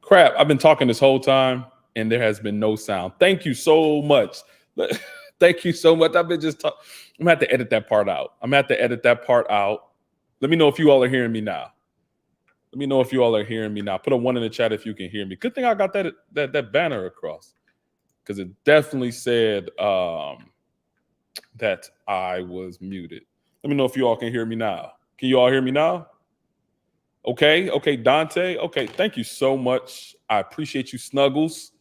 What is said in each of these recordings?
Crap, I've been talking this whole time and there has been no sound. Thank you so much. Thank you so much. I've been just talking. I'm gonna have to edit that part out. I'm gonna have to edit that part out. Let me know if you all are hearing me now. Let me know if you all are hearing me now. Put a 1 in the chat if you can hear me. Good thing I got that banner across, because it definitely said that I was muted. Let me know if you all can hear me now. Can you all hear me now? Okay, Dante. Okay, thank you so much. I appreciate you, Snuggles.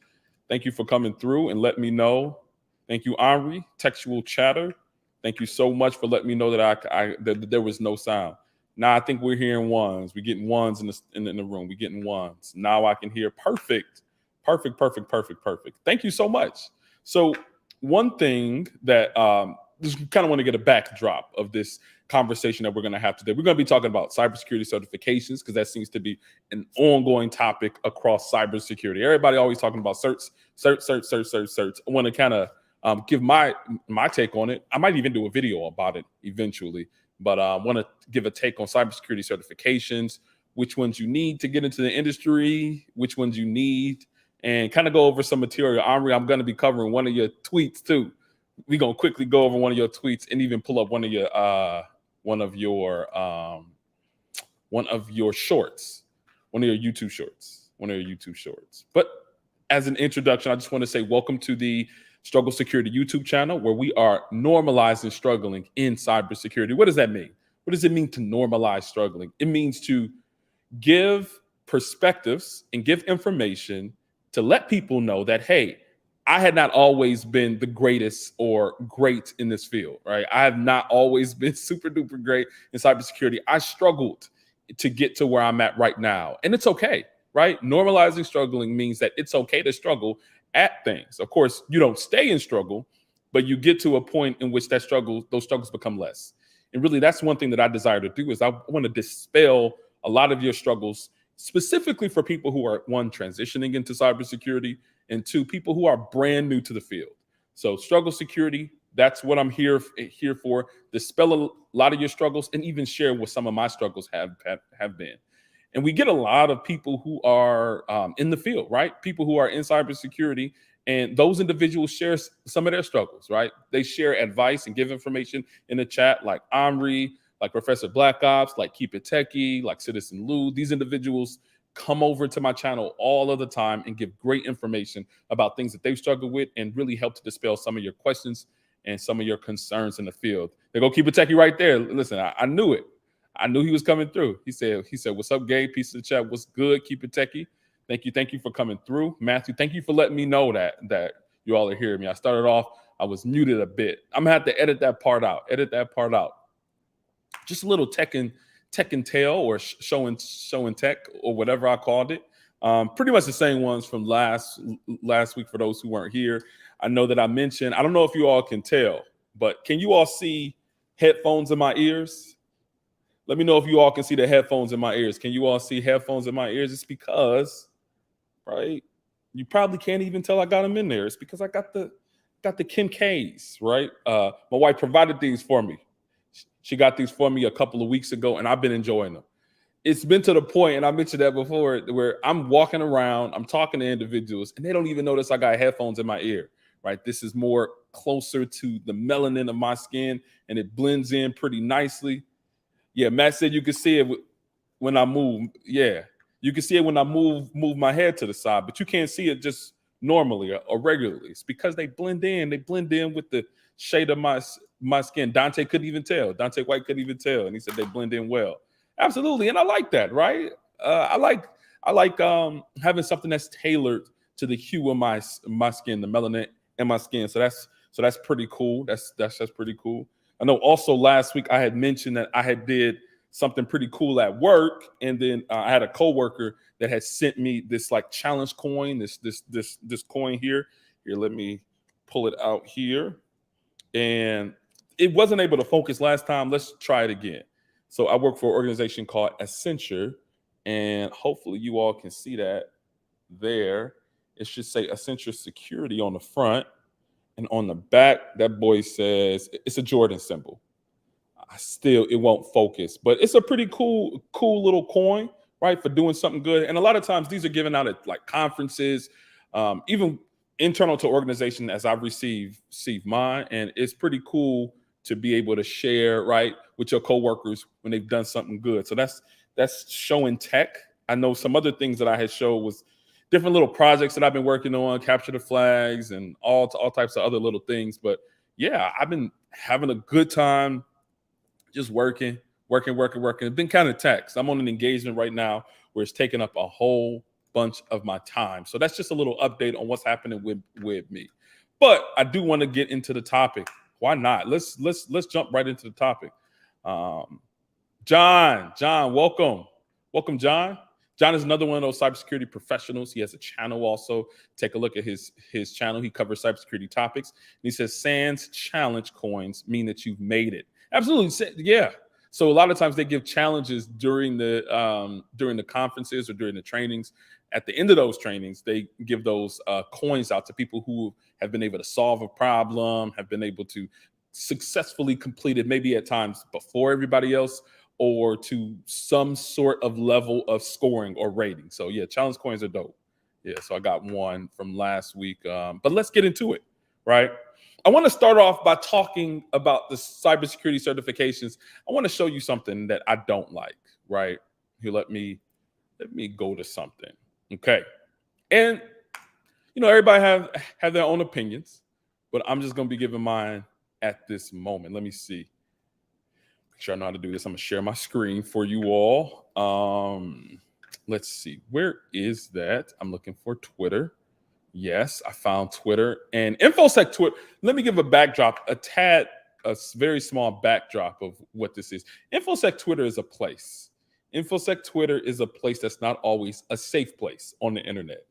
Thank you for coming through and let me know. Thank you, Henri, Textual Chatter. Thank you so much for letting me know that there was no sound. Now I think we're hearing ones. We're getting ones in the room. We're getting ones. Now I can hear perfect. Thank you so much. So one thing that just kind of want to get a backdrop of this conversation that we're going to have today. We're going to be talking about cybersecurity certifications, because that seems to be an ongoing topic across cybersecurity. Everybody always talking about certs. I want to kind of give my take on it. I might even do a video about it eventually, but I want to give a take on cybersecurity certifications, which ones you need to get into the industry, which ones you need, and kind of go over some material. Henri, I'm going to be covering one of your tweets too. We're going to quickly go over one of your tweets and even pull up one of your shorts, one of your YouTube shorts. But as an introduction, I just want to say welcome to the Struggle Security YouTube channel, where we are normalizing struggling in cybersecurity. What does that mean? What does it mean to normalize struggling? It means to give perspectives and give information to let people know that, hey, I had not always been the greatest or great in this field, right? I have not always been super duper great in cybersecurity. I struggled to get to where I'm at right now. And it's okay, right? Normalizing struggling means that it's okay to struggle at things. Of course, you don't stay in struggle, but you get to a point in which those struggles become less. And really, that's one thing that I desire to do, is I want to dispel a lot of your struggles, specifically for people who are, one, transitioning into cybersecurity, and two, people who are brand new to the field. So struggle security, that's what I'm here for, dispel a lot of your struggles and even share what some of my struggles have been. And we get a lot of people who are in the field, right? People who are in cybersecurity, and those individuals share some of their struggles, right? They share advice and give information in the chat, like Omri, like Professor Black Ops, like Keep It Techie, like Citizen Lou. These individuals come over to my channel all of the time and give great information about things that they've struggled with, and really help to dispel some of your questions and some of your concerns in the field. They go Keep It Techie right there. Listen, I knew it. I knew he was coming through. He said, "What's up, Gabe? Peace in the chat. What's good? Keep It Techie. Thank you for coming through. Matthew, thank you for letting me know that you all are hearing me. I started off, I was muted a bit. I'm gonna have to edit that part out. Just a little tech and tail, or show and tech, or whatever I called it. Pretty much the same ones from last week for those who weren't here. I know that I mentioned, I don't know if you all can tell, but can you all see headphones in my ears? Let me know if you all can see the headphones in my ears. Can you all see headphones in my ears? It's because, right, you probably can't even tell I got them in there. It's because I got the Kim K's, right? My wife provided these for me. She got these for me a couple of weeks ago, and I've been enjoying them. It's been to the point, and I mentioned that before, where I'm walking around, I'm talking to individuals, and they don't even notice I got headphones in my ear, right? This is more closer to the melanin of my skin, and it blends in pretty nicely. Yeah, Matt said you can see it when I move. Yeah, you can see it when I move my head to the side, but you can't see it just normally or regularly. It's because they blend in. They blend in with the shade of my skin. Dante couldn't even tell. Dante White couldn't even tell, and he said they blend in well. Absolutely, and I like that, right? I like having something that's tailored to the hue of my skin, the melanin in my skin. So that's pretty cool. That's pretty cool. I know also last week I had mentioned that I had did something pretty cool at work, and then I had a coworker that had sent me this like challenge coin, this coin here. Here, let me pull it out here. And it wasn't able to focus last time. Let's try it again. So I work for an organization called Accenture, and hopefully you all can see that there. It should say Accenture Security on the front, and on the back, that boy says it's a Jordan symbol. It won't focus, but it's a pretty cool little coin, right? For doing something good. And a lot of times these are given out at like conferences, even internal to organization as I've received mine. And it's pretty cool to be able to share, right, with your coworkers when they've done something good. So that's showing tech. I know some other things that I had showed was different little projects that I've been working on, capture the flags and all types of other little things. But yeah, I've been having a good time just working. It's been kind of taxed. I'm on an engagement right now where it's taking up a whole bunch of my time. So that's just a little update on what's happening with me. But I do want to get into the topic. Why not? Let's jump right into the topic. John, welcome, John. John is another one of those cybersecurity professionals. He has a channel also. Take a look at his channel. He covers cybersecurity topics. And he says, Sans challenge coins mean that you've made it. Absolutely. Yeah. So a lot of times they give challenges during the conferences or during the trainings. At the end of those trainings, they give those coins out to people who have been able to solve a problem, have been able to successfully complete it, maybe at times before everybody else, or to some sort of level of scoring or rating. So yeah, challenge coins are dope. Yeah, so I got one from last week. But let's get into it, right? I want to start off by talking about the cybersecurity certifications. I want to show you something that I don't like, right? Here, let me go to something. Okay. And everybody have their own opinions, but I'm just going to be giving mine at this moment. Let me see. Make sure I know how to do this. I'm gonna share my screen for you all. Let's see. Where is that? I'm looking for Twitter. Yes, I found Twitter and InfoSec Twitter. Let me give a backdrop, a very small backdrop of what this is. InfoSec Twitter is a place. InfoSec Twitter is a place that's not always a safe place on the internet.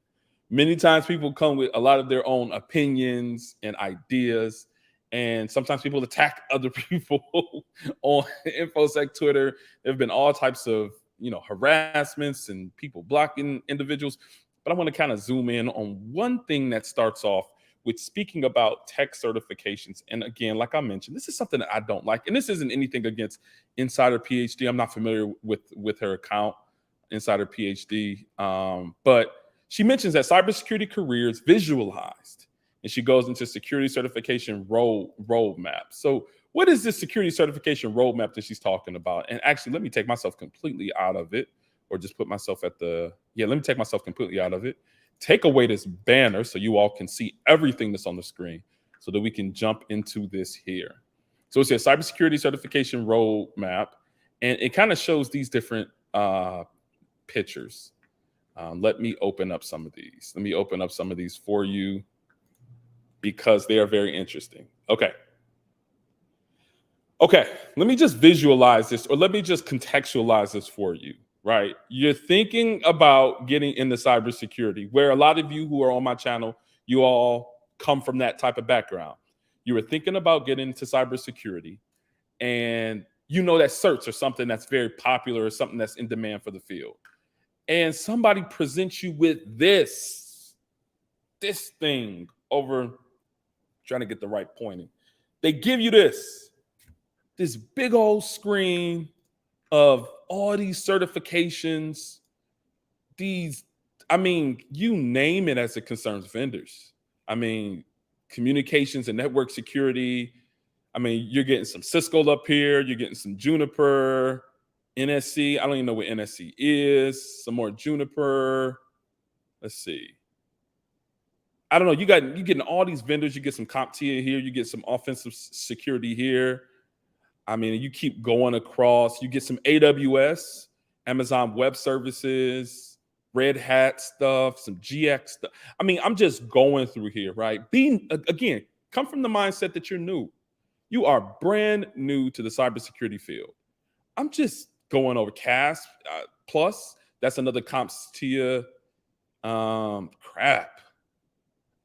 Many times people come with a lot of their own opinions and ideas, and sometimes people attack other people on InfoSec Twitter. There have been all types of harassments and people blocking individuals. But I want to kind of zoom in on one thing that starts off with speaking about tech certifications. And again, like I mentioned, this is something that I don't like. And this isn't anything against Insider PhD. I'm not familiar with her account, Insider PhD. But she mentions that cybersecurity careers visualized. And she goes into security certification roadmap. So what is this security certification roadmap that she's talking about? And actually, let me take myself completely out of it, or just put myself let me take myself completely out of it. Take away this banner so you all can see everything that's on the screen so that we can jump into this here. So it says cybersecurity certification roadmap, and it kind of shows these different pictures. Let me open up some of these. Let me open up some of these for you because they are very interesting. Okay, let me just visualize this, or let me just contextualize this for you. Right? You're thinking about getting into cybersecurity, where a lot of you who are on my channel, you all come from that type of background. You were thinking about getting into cybersecurity, and you know that certs are something that's very popular or something that's in demand for the field. And somebody presents you with this thing over, trying to get the right pointing. They give you this big old screen of all these certifications, you name it as it concerns vendors. Communications and network security. You're getting some Cisco up here, you're getting some Juniper, NSC. I don't even know what NSC is. Some more Juniper. Let's see. I don't know. You're getting all these vendors. You get some CompTIA here, you get some offensive security here. You keep going across. You get some AWS, Amazon Web Services, Red Hat stuff, some GX stuff. I'm just going through here, right? Come from the mindset that you're new. You are brand new to the cybersecurity field. I'm just going over CAS Plus. That's another CompTIA. Crap.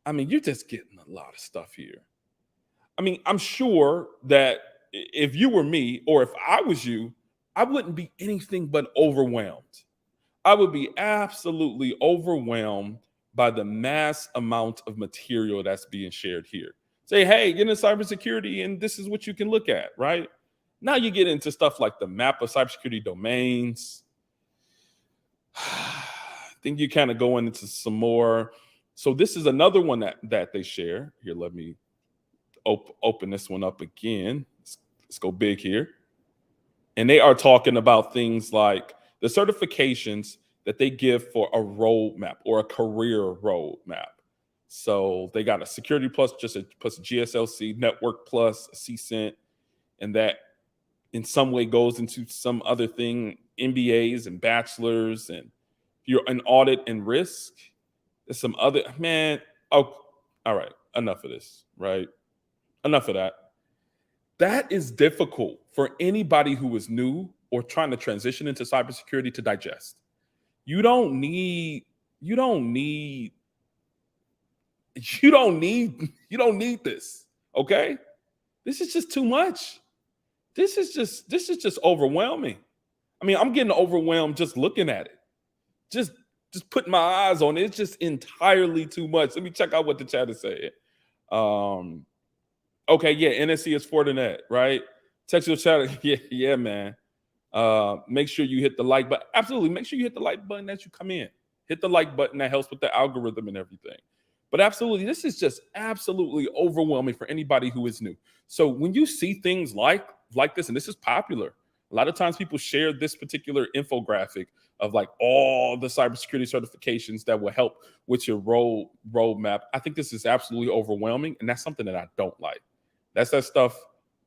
You're just getting a lot of stuff here. I'm sure that if you were me, or if I was you, I wouldn't be anything but overwhelmed. I would be absolutely overwhelmed by the mass amount of material that's being shared here. Say, hey, get into cybersecurity, and this is what you can look at, right? Now you get into stuff like the map of cybersecurity domains. think you kind of go into some more. So this is another one that they share. Here, let me open this one up again. Let's go big here. And they are talking about things like the certifications that they give for a roadmap or a career roadmap. So they got a security plus, just a plus GSLC, network plus, a CCENT, and that in some way goes into some other thing, MBAs and bachelors, and if you're an audit and risk, there's some other, man. Oh, all right, enough of this, right? Enough of that. That is difficult for anybody who is new or trying to transition into cybersecurity to digest. You don't need this. Okay? This is just too much. This is just overwhelming. I mean, I'm getting overwhelmed just looking at it. Just putting my eyes on it. It's just entirely too much. Let me check out what the chat is saying. Okay, yeah, NSC is Fortinet, right? Textual chat, yeah, man. Make sure you hit the like button. Absolutely, make sure you hit the like button as you come in. Hit the like button. That helps with the algorithm and everything. But absolutely, this is just absolutely overwhelming for anybody who is new. So when you see things like this, and this is popular, a lot of times people share this particular infographic of like all the cybersecurity certifications that will help with your roadmap. I think this is absolutely overwhelming, and that's something that I don't like. That's that stuff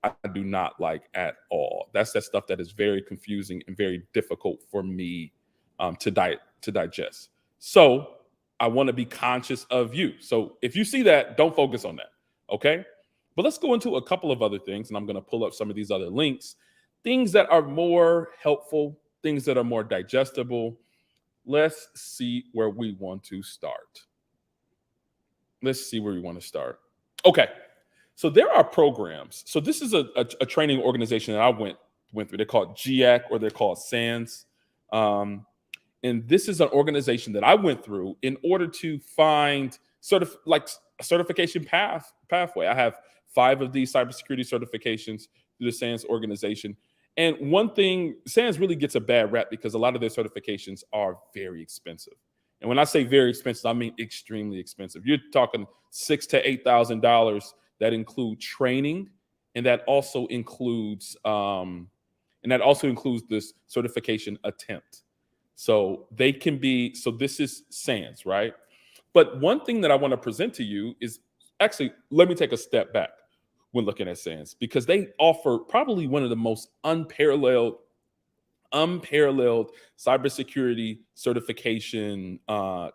I do not like at all. That's that stuff that is very confusing and very difficult for me to digest. So I want to be conscious of you. So if you see that, don't focus on that. Okay. But let's go into a couple of other things, and I'm going to pull up some of these other links, things that are more helpful, things that are more digestible. Let's see where we want to start. Okay. So there are programs. So this is a training organization that I went through. They're called GIAC, or they're called SANS. And this is an organization that I went through in order to find sort of like a certification pathway. I have 5 of these cybersecurity certifications through the SANS organization. And one thing, SANS really gets a bad rap because a lot of their certifications are very expensive. And when I say very expensive, I mean extremely expensive. You're talking $6,000 to $8,000 that include training, and that also includes this certification attempt. So they can be, so this is SANS, right? But one thing that I want to present to you is actually, let me take a step back when looking at SANS, because they offer probably one of the most unparalleled cybersecurity certification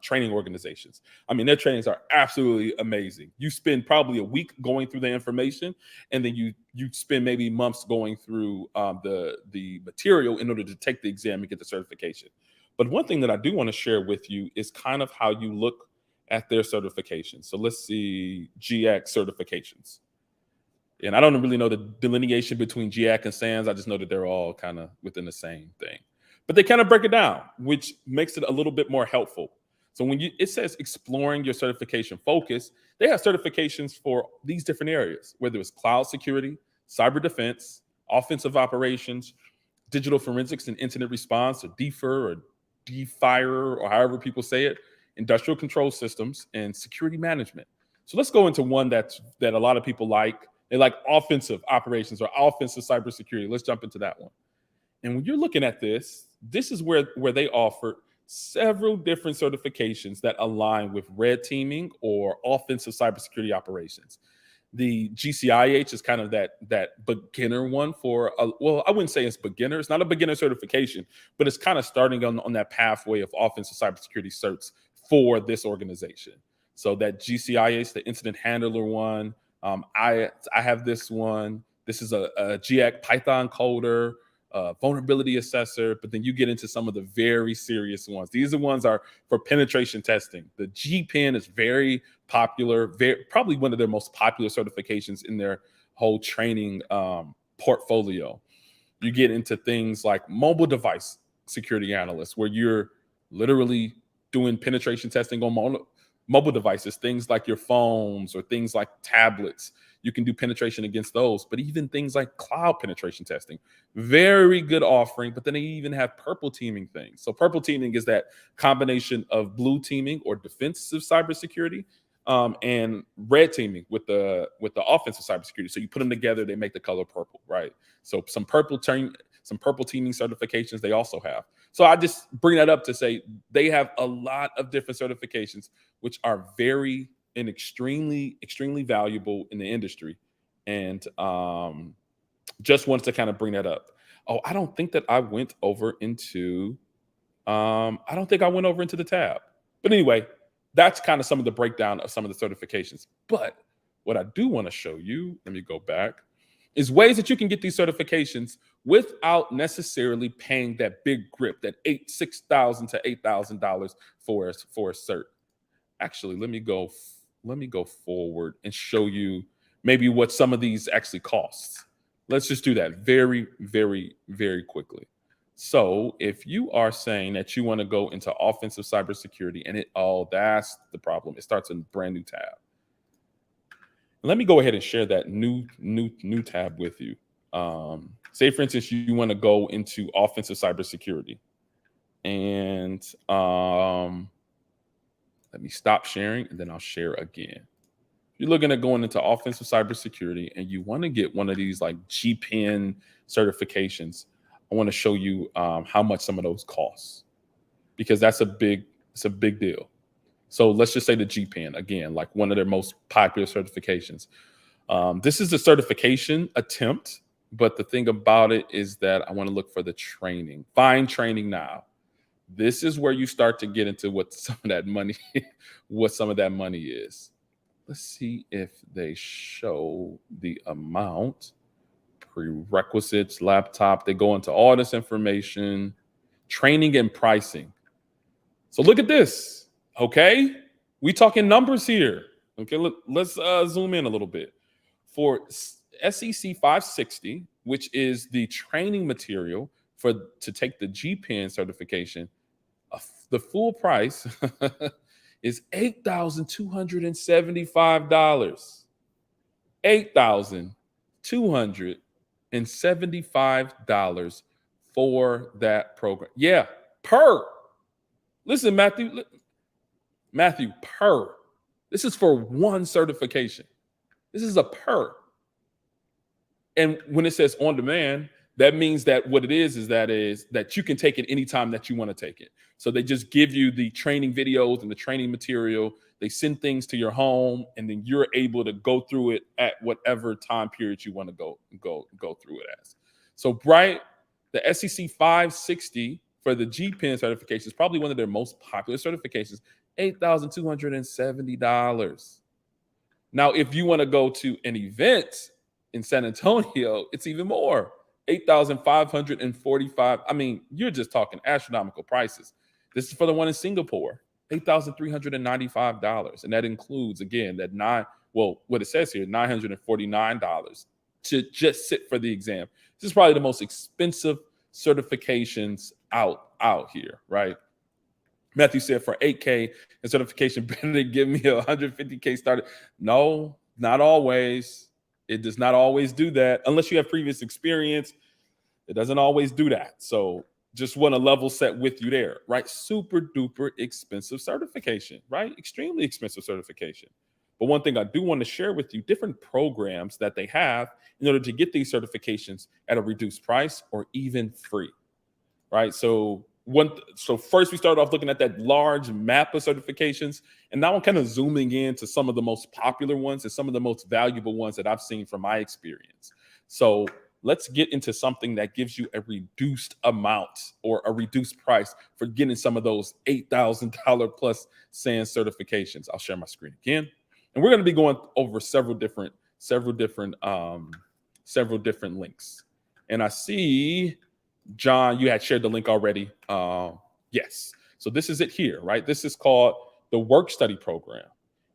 training organizations. I mean, their trainings are absolutely amazing. You spend probably a week going through the information, and then you spend maybe months going through the material in order to take the exam and get the certification. But one thing that I do want to share with you is kind of how you look at their certifications. So let's see GIAC certifications. And I don't really know the delineation between GIAC and SANS. I just know that they're all kind of within the same thing. But they kind of break it down, which makes it a little bit more helpful. So when it says exploring your certification focus, they have certifications for these different areas, whether it's cloud security, cyber defense, offensive operations, digital forensics and incident response, or DFIR or DFIRE, or however people say it, industrial control systems, and security management. So let's go into one that a lot of people like. They like offensive operations or offensive cybersecurity. Let's jump into that one. And when you're looking at this is where they offer several different certifications that align with red teaming or offensive cybersecurity operations. The GCIH is kind of that beginner one for, well, I wouldn't say it's beginner. It's not a beginner certification, but it's kind of starting on that pathway of offensive cybersecurity certs for this organization. So that GCIH, the incident handler one, I have this one. This is a GIAC Python coder, vulnerability assessor, but then you get into some of the very serious ones. These are ones are for penetration testing. The GPen is very popular, probably one of their most popular certifications in their whole training portfolio. You get into things like mobile device security analyst, where you're literally doing penetration testing on mobile devices, things like your phones or things like tablets. You can do penetration against those, but even things like cloud penetration testing, very good offering. But then they even have purple teaming things. So purple teaming is that combination of blue teaming or defensive cybersecurity, and red teaming with the offensive cybersecurity. So you put them together, they make the color purple, right? So some purple teaming certifications they also have. So I just bring that up to say they have a lot of different certifications, which are very and extremely valuable in the industry. And just wants to kind of bring that up. Oh, I don't think that I went over into I don't think I went over into the tab. But anyway, that's kind of some of the breakdown of some of the certifications. But what I do want to show you, let me go back, is ways that you can get these certifications without necessarily paying that big grip, that $6,000 to $8,000 for a cert. Actually, let me go forward and show you maybe what some of these actually cost. Let's just do that very quickly. So if you are saying that you want to go into offensive cybersecurity and that's the problem. It starts in a brand new tab. Let me go ahead and share that new tab with you. Say, for instance, you want to go into offensive cybersecurity. And let me stop sharing and then I'll share again. You're looking at going into offensive cybersecurity and you want to get one of these like GPN certifications. I want to show you how much some of those cost, because it's a big deal. So let's just say the GPN, again, like one of their most popular certifications. This is a certification attempt, but the thing about it is that I want to look for the training. Find training now. This is where you start to get into what some of that money is. Let's see if they show the amount. Prerequisites, laptop, they go into all this information, training and pricing. So look at this, okay? We talking numbers here. Okay, let's zoom in a little bit. For SEC 560, which is the training material to take the GPN certification, the full price is $8,275. $8,275 for that program. Yeah, listen, Matthew, per. This is for one certification. This is a per. And when it says on demand, that means that what it is that you can take it anytime that you want to take it. So they just give you the training videos and the training material. They send things to your home, and then you're able to go through it at whatever time period you want to go through it as. So, right, the SEC 560 for the GPN certification is probably one of their most popular certifications, $8,270. Now, if you want to go to an event in San Antonio, it's even more, $8,545. I mean, you're just talking astronomical prices. This is for the one in Singapore, $8,395. And that includes, again, what it says here, $949 to just sit for the exam. This is probably the most expensive certifications out here, right? Matthew said for $8K, the certification better give me a $150K started. No, not always. It does not always do that. Unless you have previous experience, it doesn't always do that. So just want to level set with you there, right? Super duper expensive certification, right? Extremely expensive certification. But one thing I do want to share with you, different programs that they have in order to get these certifications at a reduced price or even free, right? So first we started off looking at that large map of certifications, and now I'm kind of zooming in to some of the most popular ones and some of the most valuable ones that I've seen from my experience. So let's get into something that gives you a reduced amount or a reduced price for getting some of those $8,000 plus SANS certifications. I'll share my screen again, and we're going to be going over several different links. And I see, John, you had shared the link already. Yes. So this is it here, right? This is called the Work Study Program.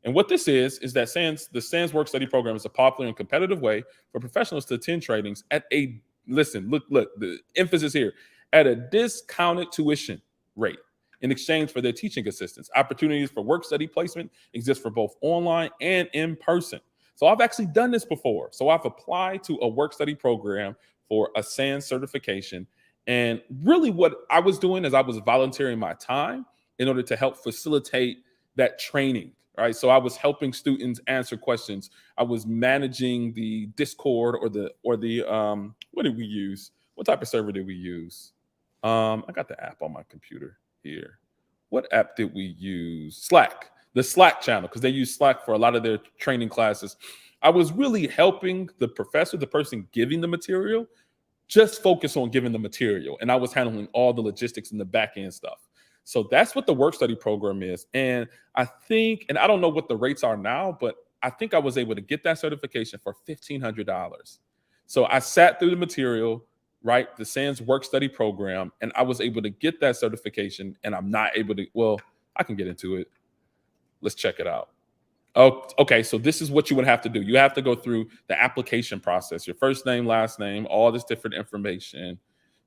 And what this is that the SANS Work Study Program is a popular and competitive way for professionals to attend trainings at look, the emphasis here, at a discounted tuition rate. in exchange for their teaching assistance. Opportunities for work study placement exist for both online and in person. So I've actually done this before. So I've applied to a work study program for a SANS certification. And really, what I was doing is I was volunteering my time in order to help facilitate that training. Right. So I was helping students answer questions. I was managing the Discord or the what did we use? What type of server did we use? I got the app on my computer here. What app did we use? Slack, the Slack channel, because they use Slack for a lot of their training classes. I was really helping the professor, the person giving the material, just focus on giving the material. And I was handling all the logistics and the back end stuff. So that's what the work study program is. And I think, and I don't know what the rates are now, but I think I was able to get that certification for $1,500. So I sat through the material, right? The SANS work study program, and I was able to get that certification. And I'm not able to, well, I can get into it. Let's check it out. Oh, okay. So this is what you would have to do. You have to go through the application process, your first name, last name, all this different information.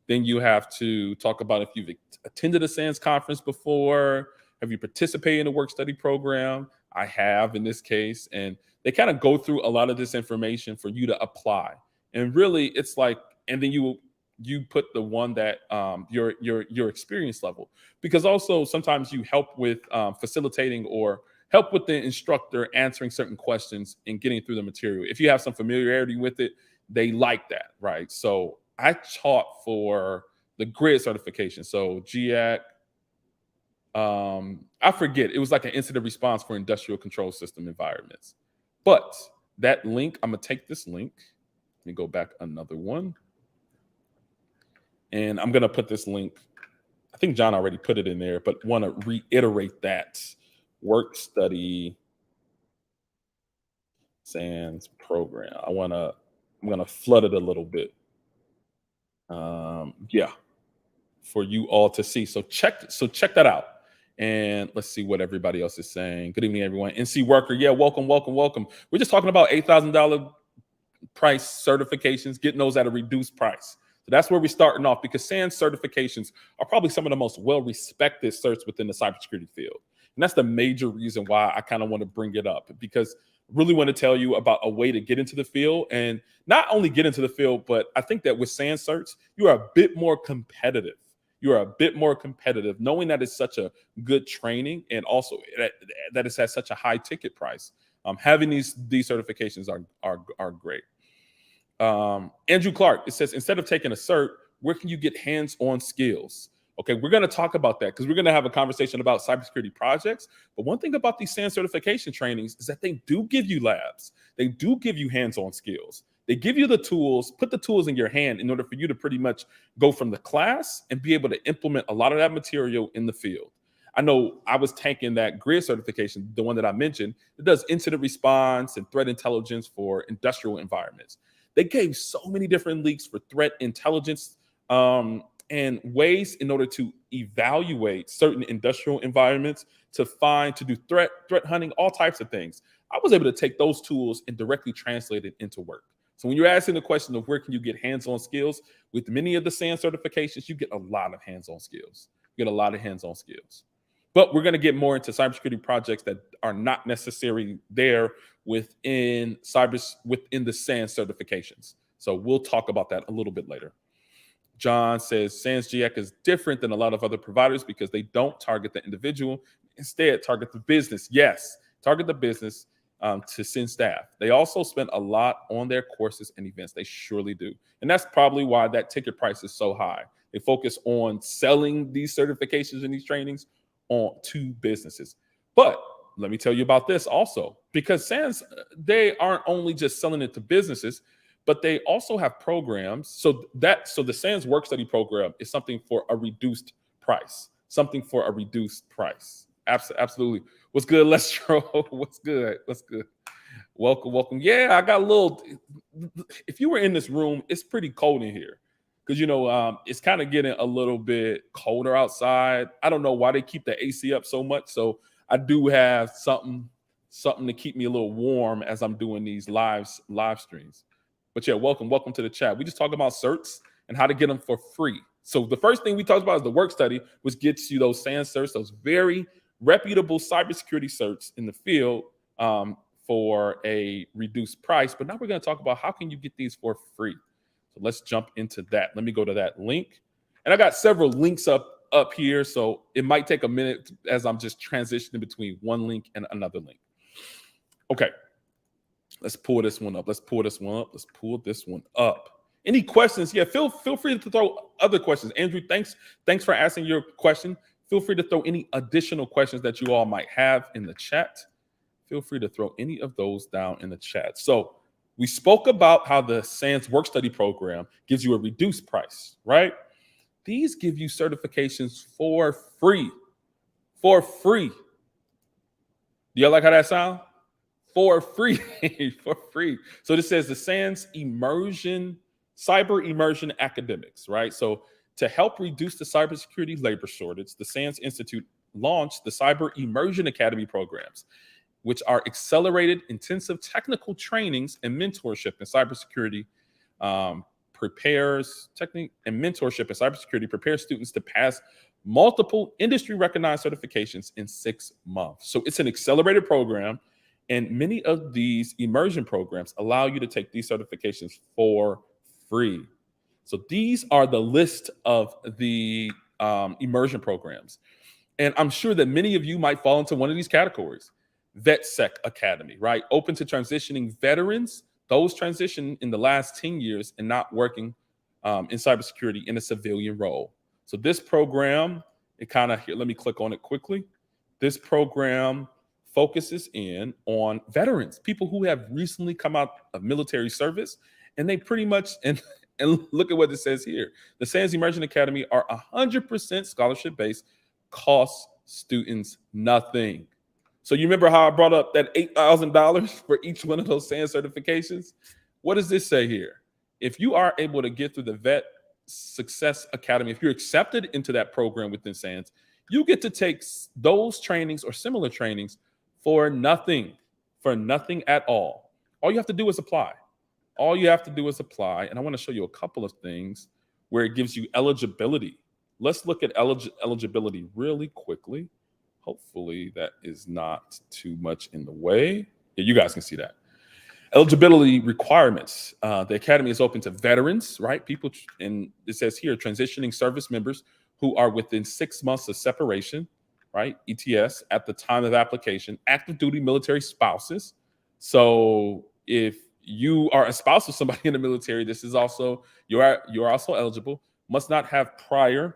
Then you have to talk about if you've attended a SANS conference before. Have you participated in a work study program? I have in this case. And they kind of go through a lot of this information for you to apply. And really, it's like, and then you put the one that your experience level, because also sometimes you help with facilitating or help with the instructor answering certain questions and getting through the material. If you have some familiarity with it, they like that, right? So I taught for the grid certification. So GIAC, I forget. It was like an incident response for industrial control system environments. But that link, I'm going to take this link. Let me go back another one. And I'm going to put this link. I think John already put it in there, but want to reiterate that work study SANS program. I'm going to flood it a little bit. Yeah, for you all to see. So check that out. And let's see what everybody else is saying. Good evening, everyone. NC Worker, yeah, welcome. We're just talking about $8,000 price certifications, getting those at a reduced price. So that's where we're starting off, because SANS certifications are probably some of the most well-respected certs within the cybersecurity field. And that's the major reason why I kind of want to bring it up, because I really want to tell you about a way to get into the field, and not only get into the field, but I think that with SANS certs, you are a bit more competitive. You are a bit more competitive, knowing that it's such a good training, and also that it's at such a high ticket price. Having these certifications are great. Andrew Clark, it says, instead of taking a cert, where can you get hands-on skills? Okay, we're going to talk about that, because we're going to have a conversation about cybersecurity projects. But one thing about these SANS certification trainings is that they do give you labs. They do give you hands-on skills. They give you the tools, put the tools in your hand in order for you to pretty much go from the class and be able to implement a lot of that material in the field. I know I was taking that grid certification, the one that I mentioned, that does incident response and threat intelligence for industrial environments. They gave so many different leaks for threat intelligence and ways in order to evaluate certain industrial environments, to do threat hunting, all types of things. I was able to take those tools and directly translate it into work. So when you're asking the question of where can you get hands-on skills, with many of the SANS certifications, you get a lot of hands-on skills. But we're going to get more into cybersecurity projects that are not necessarily there within the SANS certifications. So we'll talk about that a little bit later. John says SANS GIAC is different than a lot of other providers because they don't target the individual, instead target the business. Yes, target the business to send staff. They also spend a lot on their courses and events. They surely do. And that's probably why that ticket price is so high. They focus on selling these certifications and these trainings on to businesses. But let me tell you about this also, because SANS, they aren't only just selling it to businesses, but they also have programs. So the SANS work study program is something for a reduced price. Absolutely. What's good, Lestro? What's good? Welcome. Yeah, I got a little. If you were in this room, it's pretty cold in here, because it's kind of getting a little bit colder outside. I don't know why they keep the AC up so much. So I do have something to keep me a little warm as I'm doing these live streams. But yeah, welcome to the chat. We just talk about certs and how to get them for free. So the first thing we talked about is the work study, which gets you those SANS certs, those very reputable cybersecurity certs in the field for a reduced price. But now we're going to talk about how can you get these for free. So let's jump into that. Let me go to that link. And I got several links up here, so it might take a minute as I'm just transitioning between one link and another link. Okay, let's pull this one up. Let's pull this one up. Any questions? Yeah, feel free to throw other questions. Andrew, thanks for asking your question. Feel free to throw any additional questions that you all might have in the chat. Feel free to throw any of those down in the chat. So we spoke about how the SANS work study program gives you a reduced price, right? These give you certifications for free. For free. Do you like how that sounds? For free. For free. So this says the SANS Immersion, Cyber Immersion Academics, right? So to help reduce the cybersecurity labor shortage, the SANS Institute launched the Cyber Immersion Academy programs, which are accelerated intensive technical trainings and mentorship in cybersecurity. Prepares students to pass multiple industry recognized certifications in 6 months. So it's an accelerated program, and many of these immersion programs allow you to take these certifications for free. So these are the list of the immersion programs. And I'm sure that many of you might fall into one of these categories. VetSec Academy, right? Open to transitioning veterans, those transitioned in the last 10 years and not working in cybersecurity in a civilian role. So this program, let me click on it quickly. This program focuses in on veterans, people who have recently come out of military service, and they pretty much, and look at what it says here. The SANS Immersion Academy are 100% scholarship-based, costs students nothing. So you remember how I brought up that $8,000 for each one of those SANS certifications? What does this say here? If you are able to get through the Vet Success Academy, if you're accepted into that program within SANS, you get to take those trainings or similar trainings for nothing at all. All you have to do is apply. And I want to show you a couple of things where it gives you eligibility. Let's look at eligibility really quickly. Hopefully that is not too much in the way. Yeah, you guys can see that. Eligibility requirements. The Academy is open to veterans, right? People, and it says here, transitioning service members who are within 6 months of separation, right? ETS at the time of application, active duty military spouses. So if you are a spouse of somebody in the military, this is also, you're also eligible. Must not have prior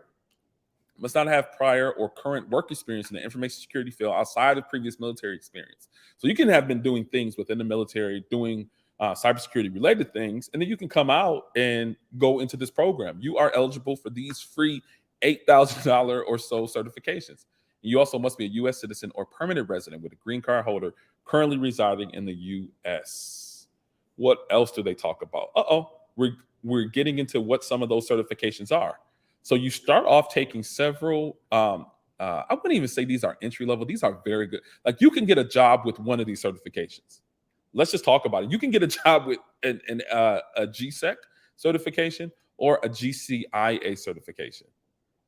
or current work experience in the information security field outside of previous military experience. So you can have been doing things within the military, doing cybersecurity related things, and then you can come out and go into this program. You are eligible for these free $8,000 or so certifications. You also must be a U.S. citizen or permanent resident with a green card holder currently residing in the U.S. What else do they talk about? We're getting into what some of those certifications are. So you start off taking several, I wouldn't even say these are entry level. These are very good. Like you can get a job with one of these certifications. Let's just talk about it. You can get a job with a GSEC certification or a GCIA certification.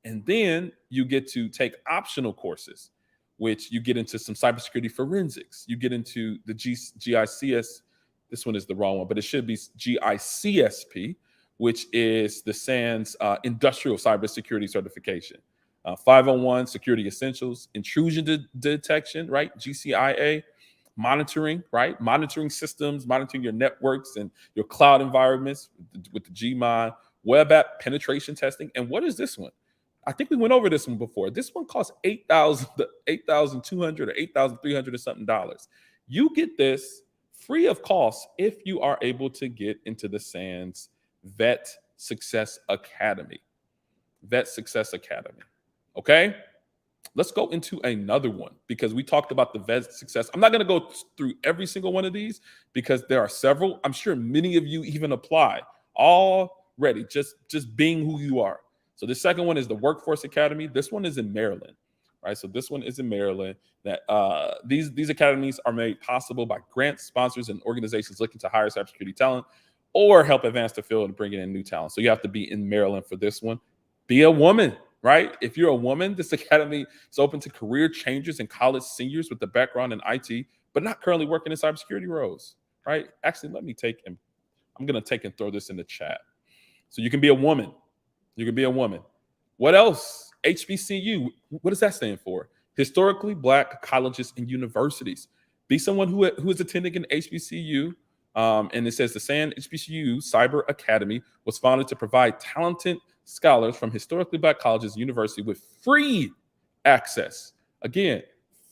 And then you get to take optional courses, which you get into some cybersecurity forensics. You get into the GICS. This one is the wrong one, but it should be GICSP, which is the SANS Industrial Cybersecurity Certification. 501 Security Essentials, Intrusion Detection, right? GCIA, monitoring, right? Monitoring systems, monitoring your networks and your cloud environments with the GMON, web app penetration testing. And what is this one? I think we went over this one before. This one costs $8,200 or $8,300 or something dollars. You get this free of cost if you are able to get into the SANS Vet Success Academy. Vet Success Academy. Okay? Let's go into another one because we talked about the Vet Success. I'm not going to go through every single one of these because there are several. I'm sure many of you even apply already, just being who you are. So the second one is the Workforce Academy. This one is in Maryland, right? So this one is in Maryland. That these academies are made possible by grants, sponsors, and organizations looking to hire cybersecurity talent or help advance the field and bring in new talent. So you have to be in Maryland for this one. Be a woman, right? If you're a woman, this academy is open to career changers and college seniors with a background in IT, but not currently working in cybersecurity roles, right? Actually, let me take and I'm going to take and throw this in the chat. So you can be a woman. You can be a woman. What else? HBCU. What does that stand for? Historically Black colleges and universities. Be someone who is attending an HBCU. And it says the SAN HBCU Cyber Academy was founded to provide talented scholars from historically Black colleges and universities with free access. Again,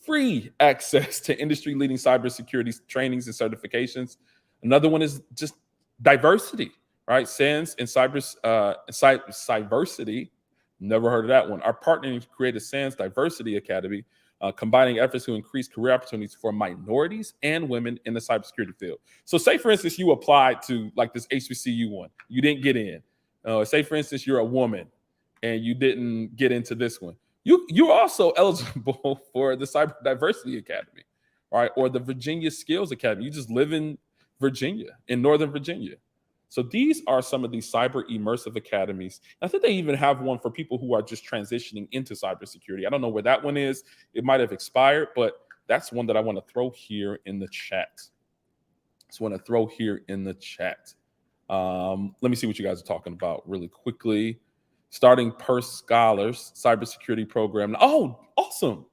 free access to industry-leading cybersecurity trainings and certifications. Another one is just diversity, right? SANS and Cyversity, never heard of that one, are partnering to create a SANS Diversity Academy, combining efforts to increase career opportunities for minorities and women in the cybersecurity field. So say, for instance, you applied to like this HBCU one, you didn't get in. Say, for instance, you're a woman and you didn't get into this one. You're also eligible for the Cyber Diversity Academy, right? Or the Virginia Skills Academy. You just live in Virginia, in Northern Virginia. So these are some of these cyber immersive academies. I think they even have one for people who are just transitioning into cybersecurity. I don't know where that one is. It might have expired, but that's one that I want to throw here in the chat. Let me see what you guys are talking about really quickly. Starting per Scholars cybersecurity program. Oh, awesome.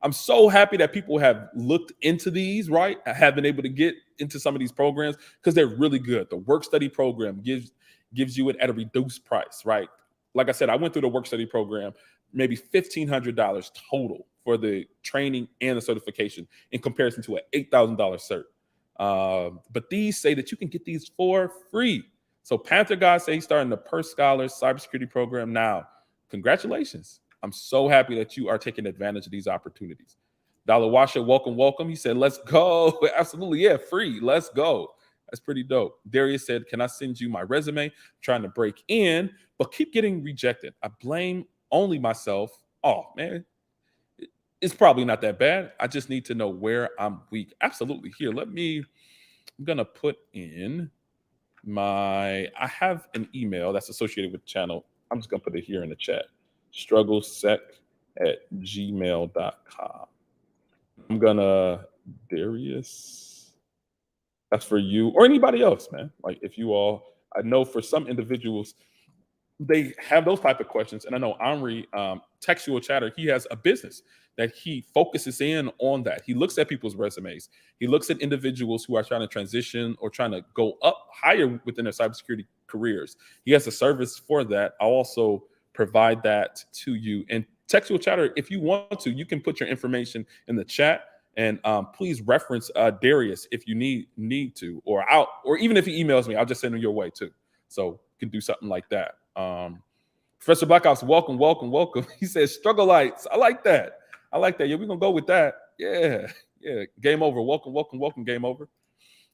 I'm so happy that people have looked into these, right? Have been able to get into some of these programs because they're really good. The work study program gives you it at a reduced price, right? Like I said, I went through the work study program, maybe $1,500 total for the training and the certification in comparison to an $8,000 cert. But these say that you can get these for free. So Panther God say he's starting the Per Scholars cybersecurity program now. Congratulations. I'm so happy that you are taking advantage of these opportunities. Dollar Washer, welcome. He said, let's go. Absolutely, yeah, free. Let's go. That's pretty dope. Darius said, can I send you my resume? I'm trying to break in, but keep getting rejected. I blame only myself. Oh, man, it's probably not that bad. I just need to know where I'm weak. Absolutely. Here, I'm going to put in I have an email that's associated with the channel. I'm just going to put it here in the chat. strugglesec@gmail.com. I'm gonna, Darius, that's for you or anybody else, man. Like if you all, I know for some individuals, they have those type of questions. And I know Omri, Textual Chatter, he has a business that he focuses in on that. He looks at people's resumes. He looks at individuals who are trying to transition or trying to go up higher within their cybersecurity careers. He has a service for that. I'll also provide that to you. And Textual Chatter, if you want to, you can put your information in the chat and please reference Darius if you need to, or even if he emails me, I'll just send him your way too. So you can do something like that. Professor Black Ops, welcome. He says struggle lights. I like that. Yeah, we're gonna go with that. Yeah. Game over. Welcome. Game over.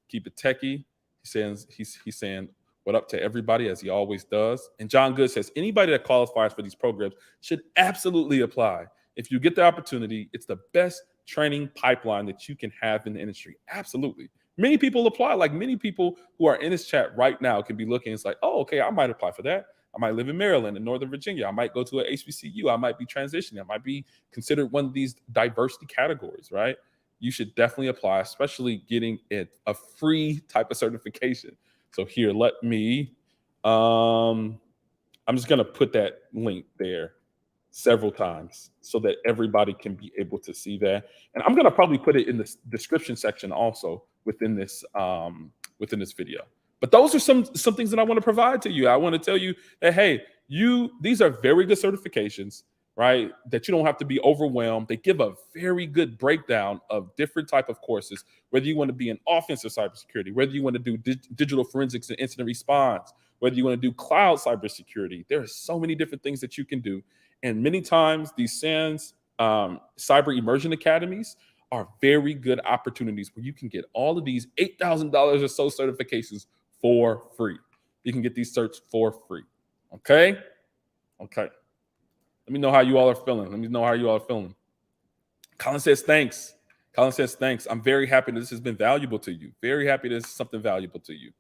Keep it techie. He's saying what up to everybody as he always does. And John Good says anybody that qualifies for these programs should absolutely apply. If you get the opportunity, it's the best training pipeline that you can have in the industry. Absolutely. Many people apply. Like many people who are in this chat right now can be looking. It's like, oh, okay, I might apply for that. I might live in Maryland and Northern Virginia. I might go to an HBCU. I might be transitioning. I might be considered one of these diversity categories, right? You should definitely apply, especially getting a free type of certification. So here, let me, I'm just going to put that link there several times so that everybody can be able to see that. And I'm going to probably put it in the description section also within this video. But those are some things that I want to provide to you. I want to tell you that, hey, these are very good certifications, right? That you don't have to be overwhelmed. They give a very good breakdown of different type of courses, whether you want to be in offensive cybersecurity, whether you want to do digital forensics and incident response, whether you want to do cloud cybersecurity. There are so many different things that you can do. And many times these SANS cyber immersion academies are very good opportunities where you can get all of these $8,000 or so certifications for free. You can get these certs for free. Okay. Let me know how you all are feeling. Colin says thanks. I'm very happy that this has been valuable to you. Very happy this is something valuable to you.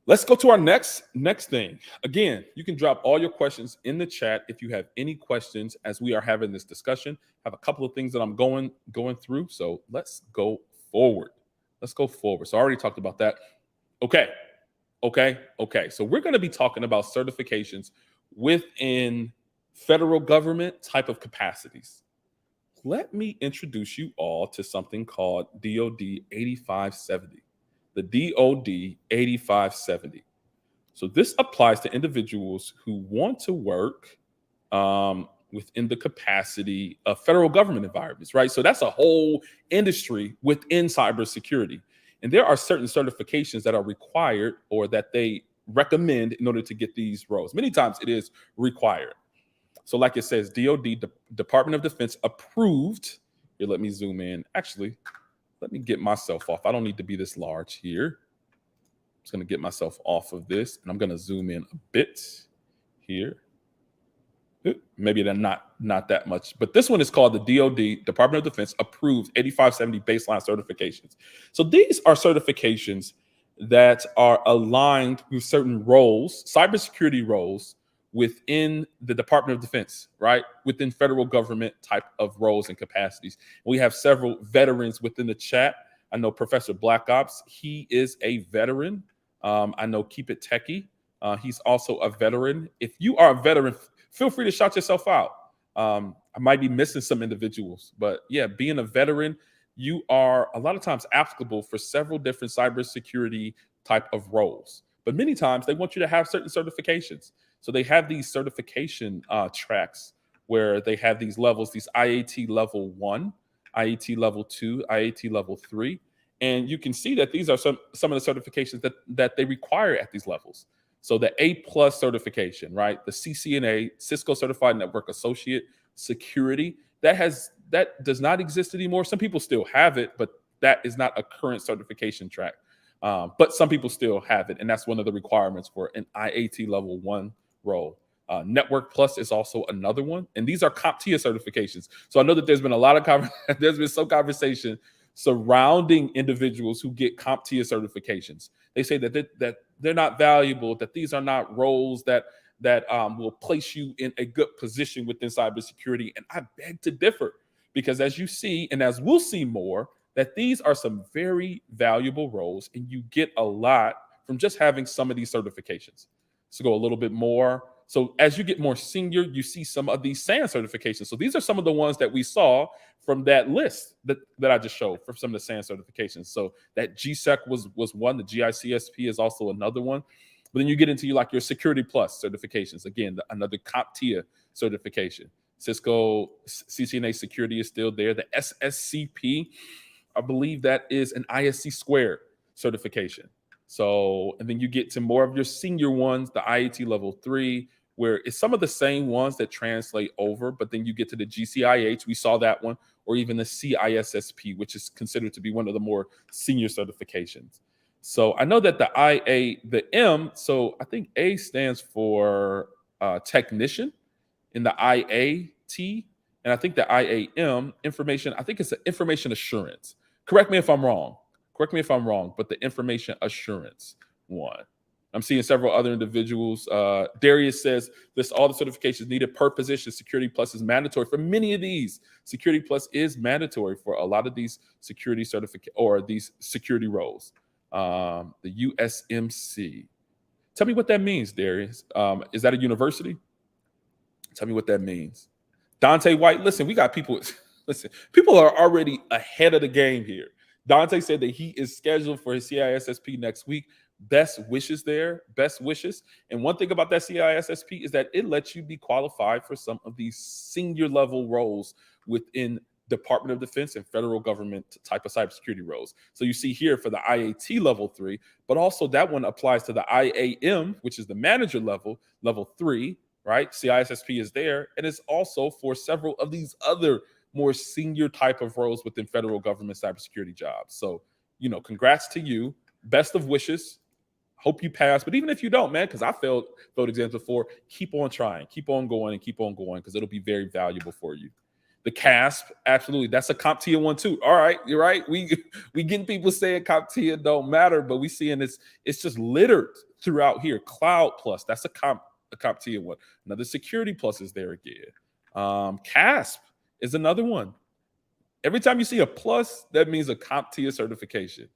Let's go to our next thing. Again, you can drop all your questions in the chat if you have any questions as we are having this discussion. I have a couple of things that I'm going through, so let's go forward. So I already talked about that. Okay. So we're going to be talking about certifications within federal government type of capacities. Let me introduce you all to something called DoD 8570. The DoD 8570. So this applies to individuals who want to work within the capacity of federal government environments, right? So that's a whole industry within cybersecurity. And there are certain certifications that are required or that they recommend in order to get these roles. Many times it is required. So like it says, DoD, Department of Defense approved. Here, let me zoom in. Actually, let me get myself off. I don't need to be this large here. I'm just going to get myself off of this, and I'm going to zoom in a bit here. Maybe they're not that much, but this one is called the DoD, Department of Defense approved 8570 baseline certifications. So these are certifications that are aligned with certain roles, cybersecurity roles within the Department of Defense, right? Within federal government type of roles and capacities. We have several veterans within the chat. I know Professor Black Ops, he is a veteran. I know Keep It Techie. He's also a veteran. If you are a veteran, feel free to shout yourself out. I might be missing some individuals, but yeah, being a veteran, you are a lot of times applicable for several different cybersecurity type of roles. But many times they want you to have certain certifications. So they have these certification tracks where they have these levels, these IAT level 1, IAT level 2, IAT level 3. And you can see that these are some of the certifications that they require at these levels. So the A+ certification, right? The CCNA, Cisco Certified Network Associate Security, that does not exist anymore. Some people still have it, but that is not a current certification track. But some people still have it, and that's one of the requirements for an IAT level 1 role. Network Plus is also another one, and these are CompTIA certifications. So I know that there's been a lot of there's been some conversation surrounding individuals who get CompTIA certifications. They say that they're not valuable, that these are not roles that will place you in a good position within cybersecurity. And I beg to differ, because as you see, and as we'll see more, that these are some very valuable roles, and you get a lot from just having some of these certifications. So go a little bit more. So as you get more senior, you see some of these SAN certifications. So these are some of the ones that we saw from that list that I just showed for some of the SAN certifications. So that GSEC was one. The GICSP is also another one. But then you get into your Security Plus certifications. Again, another CompTIA certification. Cisco CCNA Security is still there. The SSCP, I believe that is an ISC squared certification. So, and then you get to more of your senior ones, the IAT level 3, where it's some of the same ones that translate over, but then you get to the GCIH, we saw that one, or even the CISSP, which is considered to be one of the more senior certifications. So I know that the M, so I think A stands for technician in the IAT, and I think the IAM, information, I think it's an information assurance. Correct me if I'm wrong, but the information assurance one. I'm seeing several other individuals. Darius says, list all the certifications needed per position. Security Plus is mandatory for many of these. Security Plus is mandatory for a lot of these security certificate or these security roles. The USMC. Tell me what that means, Darius. Is that a university? Tell me what that means. Dante White, listen, we got people. Listen, people are already ahead of the game here. Dante said that he is scheduled for his CISSP next week. Best wishes there, best wishes. And one thing about that CISSP is that it lets you be qualified for some of these senior level roles within Department of Defense and federal government type of cybersecurity roles. So you see here for the IAT level 3, but also that one applies to the IAM, which is the manager level 3, right? CISSP is there. And it's also for several of these other more senior type of roles within federal government cybersecurity jobs. So, congrats to you. Best of wishes. Hope you pass. But even if you don't, man, because I failed exams before, keep on trying, keep on going, because it'll be very valuable for you. The CASP, absolutely. That's a CompTIA one too. All right, you're right. We getting people saying CompTIA don't matter, but we seeing it's just littered throughout here. Cloud Plus, that's a CompTIA one. Another Security Plus is there again. CASP is another one. Every time you see a plus, that means a CompTIA certification.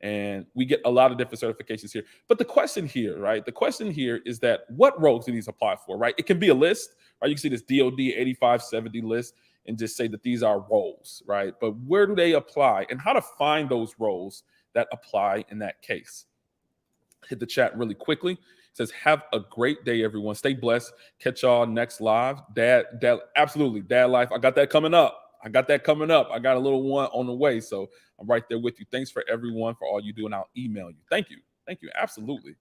And we get a lot of different certifications here. But the question here, right? The question here is that what roles do these apply for, right? It can be a list, right? You can see this DOD 8570 list and just say that these are roles, right? But where do they apply and how to find those roles that apply in that case? Hit the chat really quickly. It says, have a great day, everyone. Stay blessed. Catch y'all next live. Dad, absolutely. Dad life. I got that coming up. I got a little one on the way. So I'm right there with you. Thanks for everyone for all you do. And I'll email you. Thank you. Absolutely.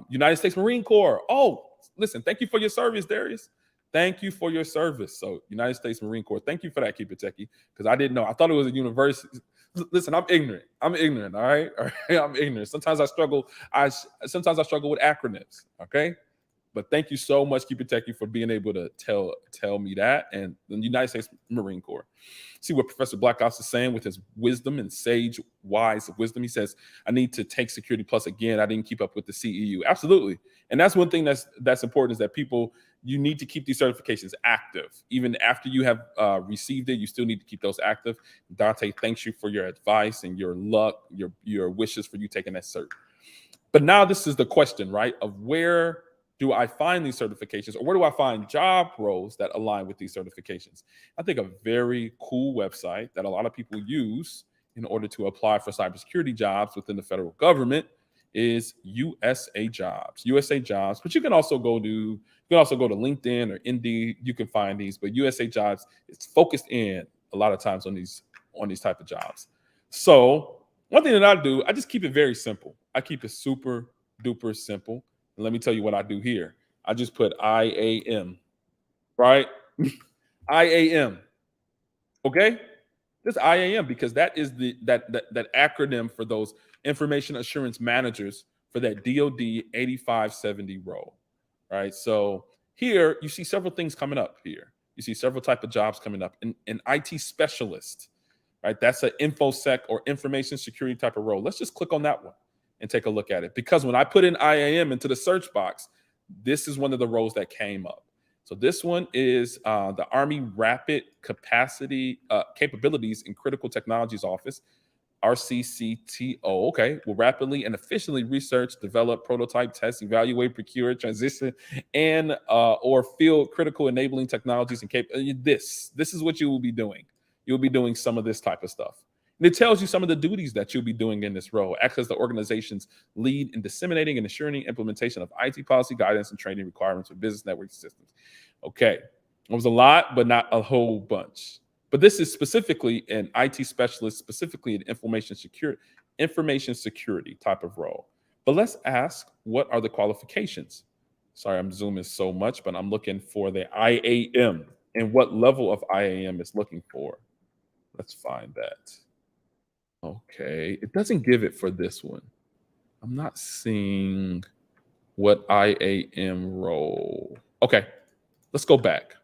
United States Marine Corps. Oh, listen, thank you for your service, Darius. Thank you for your service. So United States Marine Corps. Thank you for that, Keep It Techie. Because I didn't know. I thought it was a university. Listen, I'm ignorant. All right. I'm ignorant. Sometimes I struggle with acronyms. Okay. But thank you so much, Keep It Techie, for being able to tell me that. And the United States Marine Corps. See what Professor Blackhouse is saying with his wisdom and sage wise wisdom. He says, I need to take Security Plus again. I didn't keep up with the CEU. Absolutely. And that's one thing that's important is that you need to keep these certifications active. Even after you have received it, you still need to keep those active. Dante, thanks you for your advice and your luck, your wishes for you taking that cert. But now this is the question, right, of where do I find these certifications, or where do I find job roles that align with these certifications? I think a very cool website that a lot of people use in order to apply for cybersecurity jobs within the federal government is USA Jobs. USA Jobs, but you can also go to LinkedIn or Indeed. You can find these, but USA Jobs is focused in a lot of times on these type of jobs. So one thing that I do, I just keep it very simple. I keep it super duper simple. And let me tell you what I do here. I just put IAM, right? IAM. Okay? This IAM, because that is that acronym for those information assurance managers for that DoD 8570 role. Right. So here you see several things coming up here. You see several type of jobs coming up. An IT specialist, right? That's an InfoSec or information security type of role. Let's just click on that one and take a look at it. Because when I put in IAM into the search box, this is one of the roles that came up. So this one is the Army Rapid Capabilities and Critical Technologies Office, RCCTO. Okay, will rapidly and efficiently research, develop, prototype, test, evaluate, procure, transition, and or field critical enabling technologies and this is what you will be doing. You'll be doing some of this type of stuff. And it tells you some of the duties that you'll be doing in this role. Act as the organization's lead in disseminating and ensuring implementation of IT policy, guidance, and training requirements for business network systems. Okay, it was a lot, but not a whole bunch. But this is specifically an IT specialist, specifically an information security type of role. But let's ask, what are the qualifications? Sorry, I'm zooming so much, but I'm looking for the IAM and what level of IAM is looking for. Let's find that. Okay, it doesn't give it for this one. I'm not seeing what IAM role. Okay, let's go back.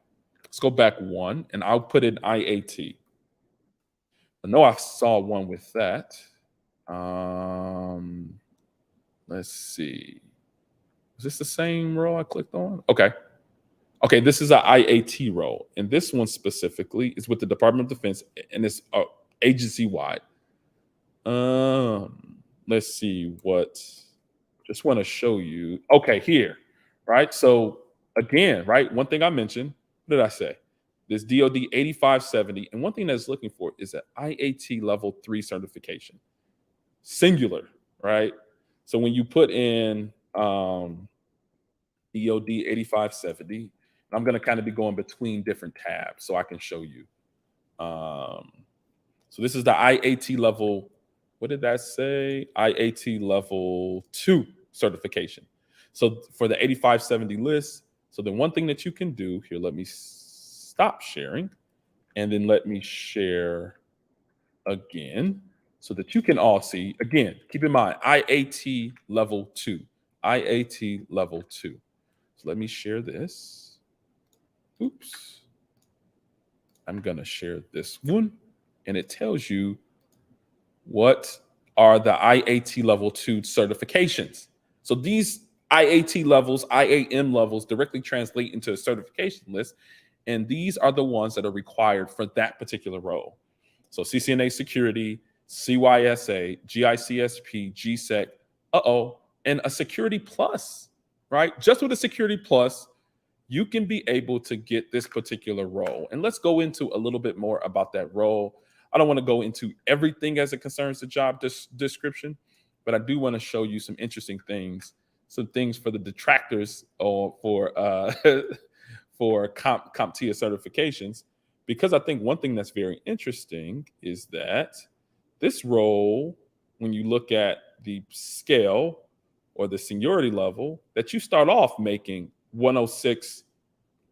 Let's go back one, and I'll put in IAT. I know I saw one with that. Let's see. Is this the same role I clicked on? Okay. Okay, this is an IAT role, and this one specifically is with the Department of Defense, and it's agency-wide. Let's see what. Just want to show you. Okay, here, right? So again, right? One thing I mentioned. What did I say? This DoD 8570, and one thing that's looking for is an IAT Level 3 certification, singular, right? So when you put in DoD 8570, I'm going to kind of be going between different tabs so I can show you. So this is the IAT level. What did that say? IAT level 2 certification. So for the 8570 list, so the one thing that you can do here, let me stop sharing and then let me share again so that you can all see. Again, keep in mind, IAT level 2. IAT level 2. So let me share this. Oops. I'm going to share this one, and it tells you what are the IAT level 2 certifications. So these IAT levels, IAM levels directly translate into a certification list, and these are the ones that are required for that particular role. So CCNA Security, CYSA, GICSP, GSEC, and a Security Plus, right? Just with a Security Plus, you can be able to get this particular role. And let's go into a little bit more about that role. I don't want to go into everything as it concerns the job description, but I do want to show you some interesting things, some things for the detractors or for for CompTIA certifications, because I think one thing that's very interesting is that this role, when you look at the scale or the seniority level, that you start off making 106,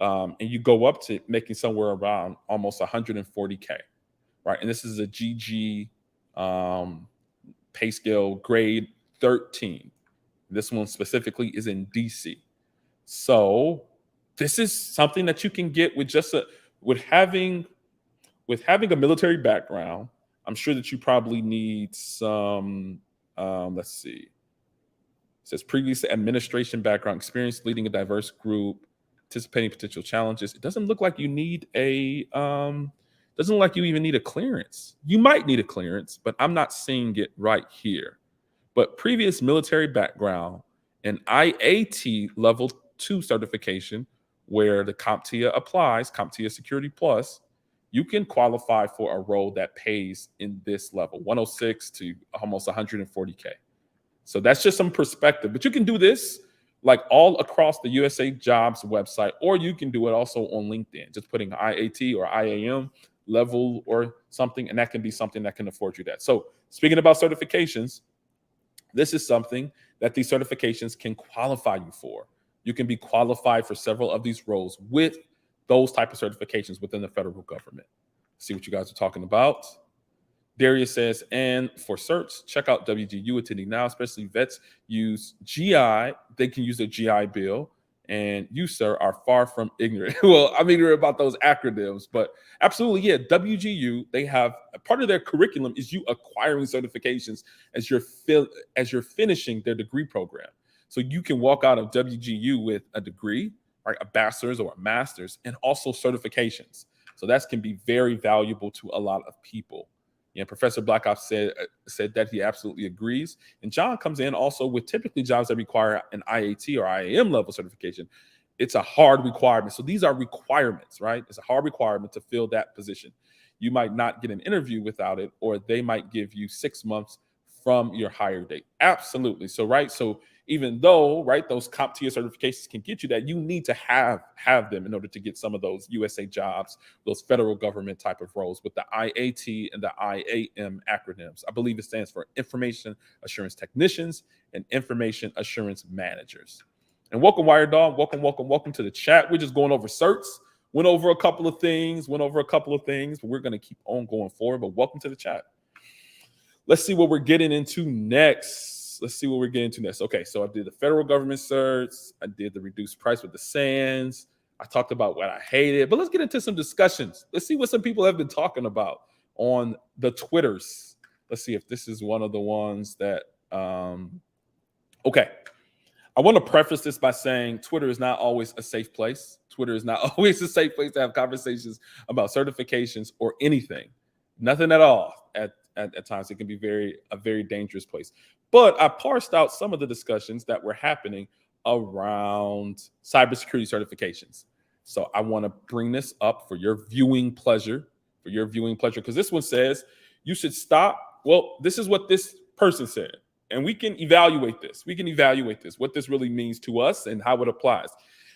and you go up to making somewhere around almost 140K, right? And this is a GG pay scale grade 13. This one specifically is in DC. So this is something that you can get with just with having a military background. I'm sure that you probably need some, let's see. It says previous administration background experience leading a diverse group, anticipating potential challenges. It doesn't look like you need doesn't look like you even need a clearance. You might need a clearance, but I'm not seeing it right here. But previous military background and IAT level 2 certification, where the CompTIA applies, CompTIA Security Plus, you can qualify for a role that pays in this level, 106 to almost 140K. So that's just some perspective. But you can do this like all across the USA Jobs website, or you can do it also on LinkedIn, just putting IAT or IAM level or something, and that can be something that can afford you that. So speaking about certifications, this is something that these certifications can qualify you for. You can be qualified for several of these roles with those type of certifications within the federal government. See what you guys are talking about. Darius says, and for certs, check out WGU attending now, especially vets use GI. They can use a GI Bill. And you, sir, are far from ignorant. Well, I'm ignorant about those acronyms, but absolutely, yeah. WGU, they have part of their curriculum is you acquiring certifications as you're finishing their degree program. So you can walk out of WGU with a degree, right, a bachelor's or a master's, and also certifications. So that can be very valuable to a lot of people. Yeah, Professor Blackoff said that he absolutely agrees. And John comes in also with typically jobs that require an IAT or IAM level certification. It's a hard requirement. So these are requirements, right? It's a hard requirement to fill that position. You might not get an interview without it, or they might give you 6 months from your hire date. Absolutely. So, right. So even though, right, those CompTIA certifications can get you that, you need to have them in order to get some of those USA jobs, those federal government type of roles with the IAT and the IAM acronyms. I believe it stands for Information Assurance Technicians and Information Assurance Managers. And welcome, Wired Dog. Welcome to the chat. We're just going over certs. Went over a couple of things, but we're going to keep on going forward. But welcome to the chat. Let's see what we're getting into next. Okay, so I did the federal government certs. I did the reduced price with the SANS. I talked about what I hated, but let's get into some discussions. Let's see what some people have been talking about on the Twitters. Let's see if this is one of the ones that, okay. I want to preface this by saying Twitter is not always a safe place. Twitter is not always a safe place to have conversations about certifications or anything. Nothing at all. At times, it can be a very dangerous place. But I parsed out some of the discussions that were happening around cybersecurity certifications. So I want to bring this up for your viewing pleasure, because this one says you should stop. Well, this is what this person said, and we can evaluate this. What this really means to us and how it applies.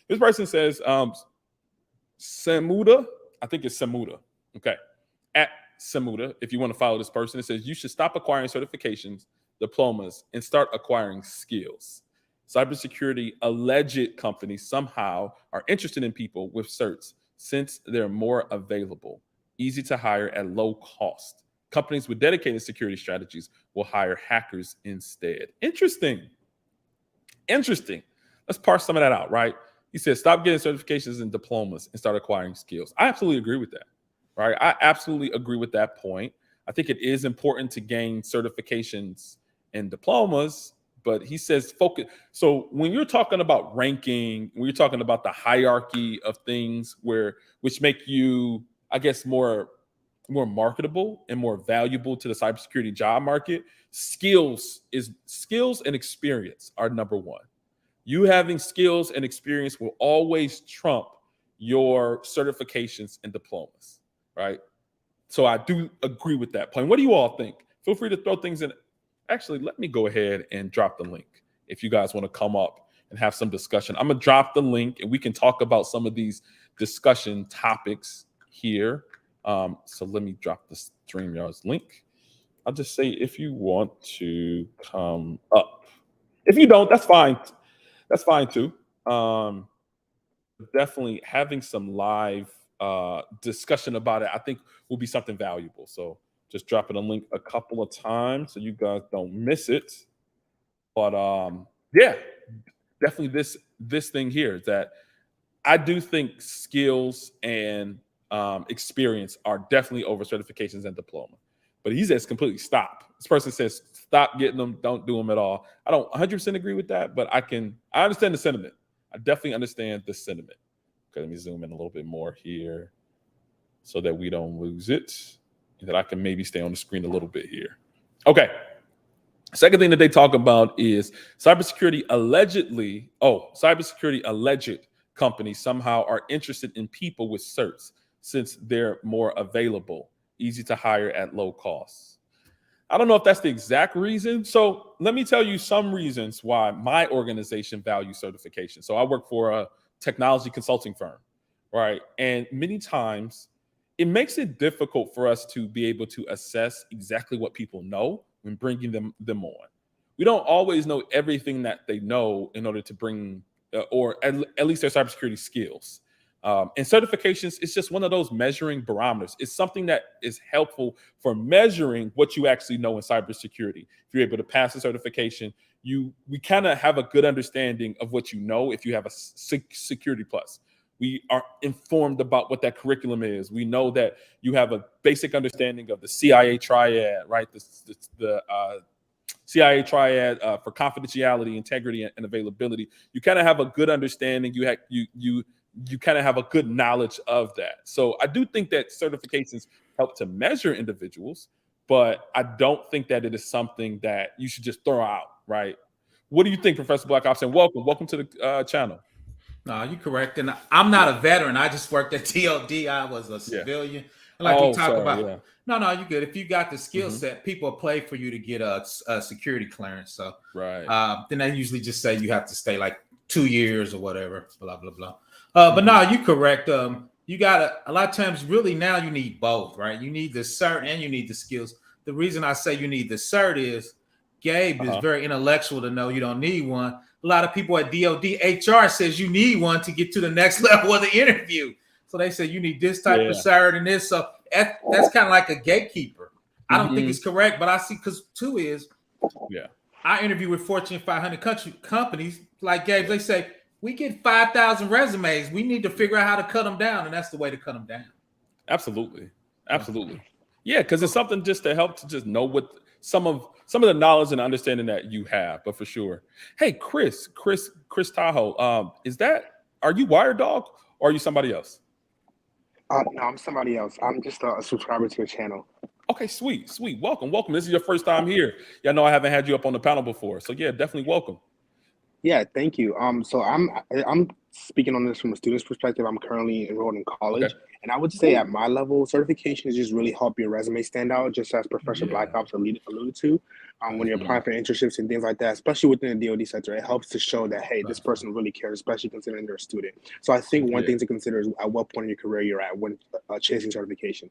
This person says, Samuda, I think it's Samuda. Okay. At Samuda, if you want to follow this person, it says you should stop acquiring certifications, diplomas, and start acquiring skills. Cybersecurity alleged companies somehow are interested in people with certs since they're more available, easy to hire at low cost. Companies with dedicated security strategies will hire hackers instead. Interesting. Let's parse some of that out, right? He said, stop getting certifications and diplomas and start acquiring skills. I absolutely agree with that. right? I absolutely agree with that point. I think it is important to gain certifications and diplomas, but he says focus. So when you're talking about ranking, when you're talking about the hierarchy of things which make you, I guess, more marketable and more valuable to the cybersecurity job market, skills and experience are number one. You having skills and experience will always trump your certifications and diplomas, right? So I do agree with that point. What do you all think? Feel free to throw things in. Actually, let me go ahead and drop the link if you guys want to come up and have some discussion. I'm going to drop the link and we can talk about some of these discussion topics here. So let me drop the StreamYard's link. I'll just say if you want to come up. If you don't, that's fine. That's fine too. Definitely having some live discussion about it, I think will be something valuable. So just dropping a link a couple of times so you guys don't miss it. But yeah, definitely this thing here is that I do think skills and experience are definitely over certifications and diploma. But he says completely stop. This person says stop getting them, don't do them at all. I don't 100% agree with that, but I understand the sentiment. I definitely understand the sentiment. Okay, let me zoom in a little bit more here so that we don't lose it, and that I can maybe stay on the screen a little bit here. Okay. Second thing that they talk about is cybersecurity alleged companies somehow are interested in people with certs since they're more available, easy to hire at low costs. I don't know if that's the exact reason. So let me tell you some reasons why my organization values certification. So I work for a technology consulting firm, right? And many times it makes it difficult for us to be able to assess exactly what people know when bringing them on. We don't always know everything that they know in order to bring, or at least their cybersecurity skills. And certifications, it's just one of those measuring barometers. It's something that is helpful for measuring what you actually know in cybersecurity. If you're able to pass a certification, we kind of have a good understanding of what you know if you have a security plus. We are informed about what that curriculum is. We know that you have a basic understanding of the CIA triad, right? The CIA triad for confidentiality, integrity, and availability. You kind of have a good understanding. You kind of have a good knowledge of that. So I do think that certifications help to measure individuals, but I don't think that it is something that you should just throw out, right? What do you think, Professor Black Ops? And welcome to the channel. No, you're correct. And I'm not a veteran. I just worked at TLD. I was a civilian. And like you talk about, no, you're good. If you got the skill set, people play for you to get a security clearance. So then they usually just say you have to stay like 2 years or whatever, blah, blah, blah. But no, you're correct. You got a lot of times, really now you need both, right? You need the cert and you need the skills. The reason I say you need the cert is Gabe is very intellectual to know you don't need one. A lot of people at DOD HR says you need one to get to the next level of the interview. So they say you need this type of cert and this. So that's kind of like a gatekeeper. I don't think it's correct, but I see because two is, I interview with Fortune 500 companies like Gabe. They say we get 5,000 resumes. We need to figure out how to cut them down, and that's the way to cut them down. Absolutely. Yeah, because it's something just to help to just know what some of the knowledge and understanding that you have, but for sure. Hey, Chris Tahoe, are you Wired Dog or are you somebody else? No, I'm somebody else. I'm just a subscriber to your channel. Okay, sweet. Welcome. This is your first time here. Yeah, no, I haven't had you up on the panel before. So yeah, definitely welcome. Yeah, thank you. So I'm speaking on this from a student's perspective. I'm currently enrolled in college, and I would say at my level, certifications just really help your resume stand out, just as Professor Black Ops alluded to. When you're applying for internships and things like that, especially within the DoD sector, it helps to show that, hey, this person really cares, especially considering they're a student. So I think one thing to consider is at what point in your career you're at when chasing certification.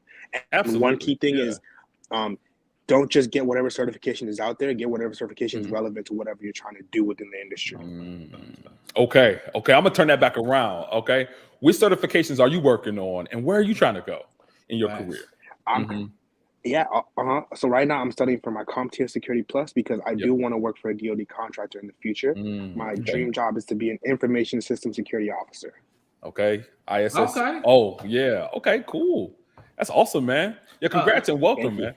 And one key thing is don't just get whatever certification is out there. Get whatever certification is relevant to whatever you're trying to do within the industry. Okay. I'm gonna turn that back around. Okay, which certifications are you working on, and where are you trying to go in your career? So right now I'm studying for my CompTIA Security Plus because I do want to work for a DoD contractor in the future. My dream job is to be an information system security officer. Okay, ISS. Okay. Oh yeah. Okay, cool. That's awesome, man. Yeah, congrats and welcome, man.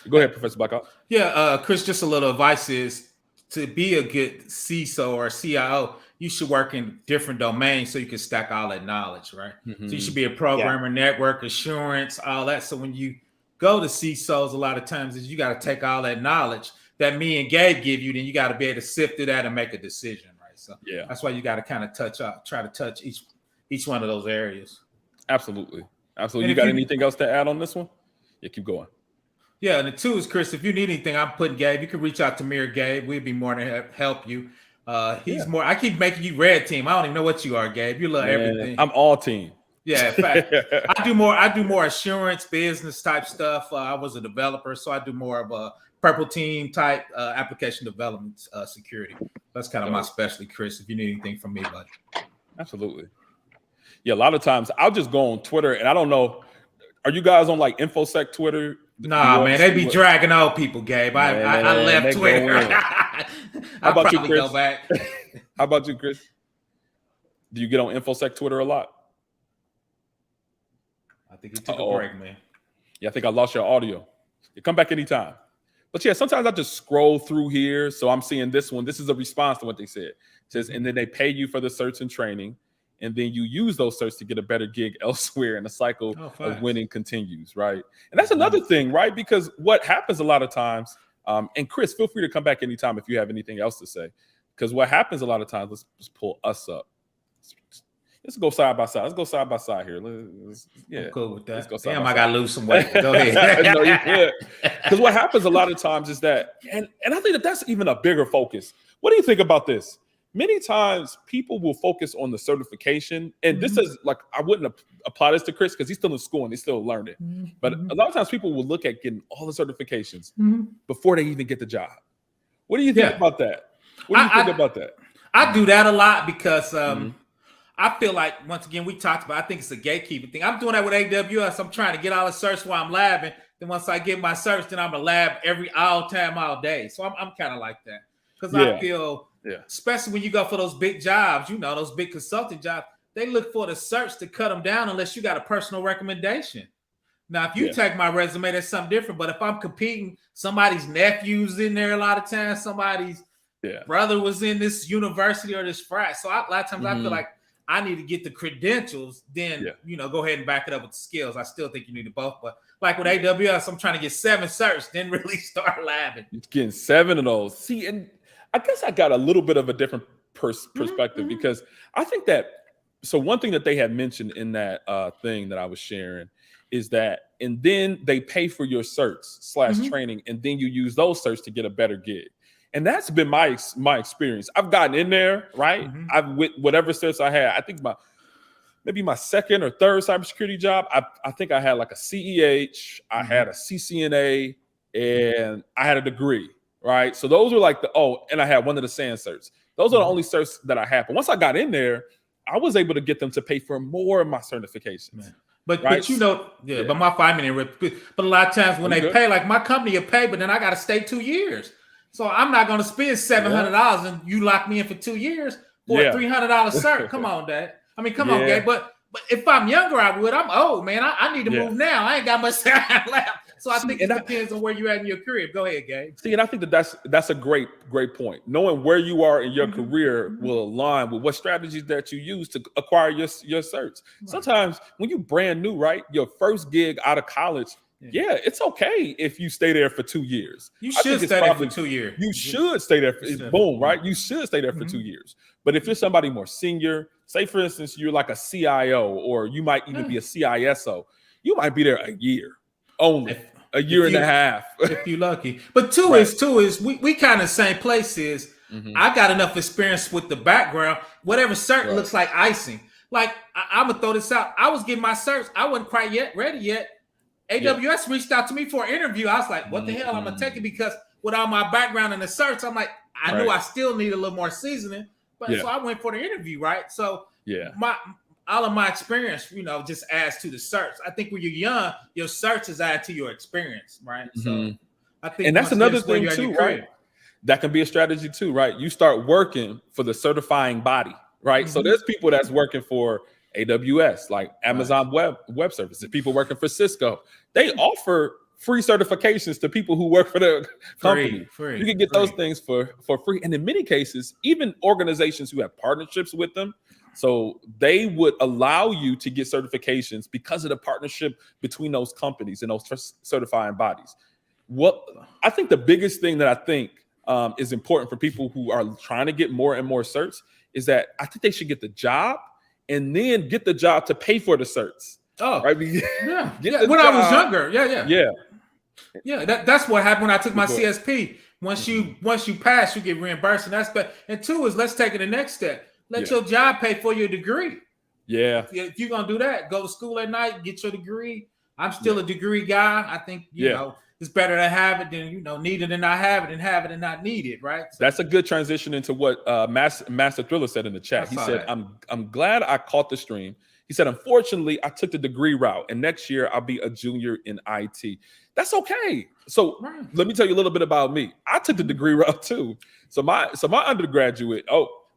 Go ahead, Professor Blackout. Yeah, Chris, just a little advice is to be a good CISO or CIO, you should work in different domains so you can stack all that knowledge, right? So you should be a programmer, network, assurance, all that. So when you go to CISOs, a lot of times is you got to take all that knowledge that me and Gabe give you, then you got to be able to sift through that and make a decision, right? So that's why you got to kind of try to touch each one of those areas. Absolutely. You got anything else to add on this one? Yeah, keep going. Yeah, and the two is, Chris, if you need anything, I'm putting Gabe. You can reach out to me or Gabe. We'd be more than help you. He's more. I keep making you red team. I don't even know what you are, Gabe. You love everything. I'm all team. Yeah, in fact, I do more assurance, business type stuff. I was a developer, so I do more of a purple team type application development security. That's kind of my specialty, Chris. If you need anything from me, buddy. Absolutely. Yeah, a lot of times I'll just go on Twitter, and I don't know. Are you guys on like InfoSec Twitter? Nah, man, they be dragging old people, Gabe. I left Twitter. How about you, Chris? Go back. How about you, Chris? Do you get on InfoSec Twitter a lot? I think you took a break, man. Yeah, I think I lost your audio. You come back anytime. But yeah, sometimes I just scroll through here. So I'm seeing this one. This is a response to what they said. It says, and then they pay you for the certs and training. And then you use those certs to get a better gig elsewhere, and the cycle of winning continues, right? And that's another thing, right? Because what happens a lot of times, and Chris, feel free to come back anytime if you have anything else to say. Because what happens a lot of times, let's just pull us up. Let's go side by side. Let's go side by side here. I'm cool with that. Let's go side Damn, by I got to lose some weight. Go ahead. No, you could. Because what happens a lot of times is that, and I think that's even a bigger focus. What do you think about this? Many times people will focus on the certification, and this is like, I wouldn't apply this to Chris because he's still in school and he's still learning. But a lot of times people will look at getting all the certifications before they even get the job. What do you think about that? What do you think about that? I do that a lot because I feel like, once again, we talked about, I think it's a gatekeeper thing. I'm doing that with AWS. I'm trying to get all the certs while I'm labbing. Then once I get my certs, then I'm a lab all time, all day. So I'm kind of like that because I feel. Yeah. Especially when you go for those big jobs, those big consulting jobs, they look for the certs to cut them down unless you got a personal recommendation. Now, if you take my resume, that's something different. But if I'm competing, somebody's nephew's in there a lot of times, somebody's brother was in this university or this frat. So a lot of times I feel like I need to get the credentials, then, go ahead and back it up with the skills. I still think you need both. But like with AWS, I'm trying to get 7 certs, then really start labbing. You're getting 7 of those. See, and I guess I got a little bit of a different perspective because I think that, so one thing that they had mentioned in that thing that I was sharing is that, and then they pay for your certs / training, and then you use those certs to get a better gig. And that's been my experience. I've gotten in there, right? I've with whatever certs I had. I think maybe my second or third cybersecurity job, I think I had like a CEH, I had a CCNA, and I had a degree. Right. So those were like and I had one of the SAN certs. Those are the only certs that I had. But once I got in there, I was able to get them to pay for more of my certifications. Man. But but my 5 minute, but a lot of times when they pay, like my company will pay, but then I got to stay 2 years. So I'm not going to spend $700 and you lock me in for 2 years for a $300 cert. Come on, Dad. I mean, come on, Gabe. But if I'm younger, I would. I'm old, man. I need to move now. I ain't got much time left. So I think it depends on where you're at in your career. Go ahead, Gabe. See, and I think that's a great point. Knowing where you are in your career will align with what strategies that you use to acquire your certs. Right. Sometimes when you're brand new, right, your first gig out of college, it's okay if you stay there for 2 years. You should stay there for 2 years. You should stay there. Right? You should stay there for 2 years. But if you're somebody more senior, say for instance, you're like a CIO or you might even be a CISO, you might be there a year. Only a year and a half if you're lucky. But two is we kind of same places. I got enough experience with the background. Whatever cert looks like icing. Like I'm gonna throw this out. I was getting my certs. I wasn't quite ready yet. AWS reached out to me for an interview. I was like, what the hell? I'm gonna take it because with all my background in the certs, I'm like, I knew I still need a little more seasoning. But so I went for the interview, right? So all of my experience, just adds to the certs. I think when you're young, your certs is add to your experience, right? So I think, and that's another thing too, right? That can be a strategy too, right? You start working for the certifying body, right? So there's people that's working for AWS, like Amazon Web Services, people working for Cisco, they offer free certifications to people who work for the company. You can get those things for free. And in many cases, even organizations who have partnerships with them, so they would allow you to get certifications because of the partnership between those companies and those certifying bodies. What I think the biggest thing that I think is important for people who are trying to get more and more certs is that I think they should get the job and then get the job to pay for the certs. Oh, right? When I was younger, that's what happened when I took my CSP. Once you pass, you get reimbursed, and that's good. And two is, let's take it the next step. Let your job pay for your degree. Yeah. If you're gonna do that, go to school at night, get your degree. I'm still a degree guy. I think you know it's better to have it than need it and not have it, and have it and not need it. Right. So, that's a good transition into what Master Thriller said in the chat. He said, "I'm glad I caught the stream." He said, "Unfortunately, I took the degree route, and next year I'll be a junior in IT." That's okay. So let me tell you a little bit about me. I took the degree route too. So my undergraduate.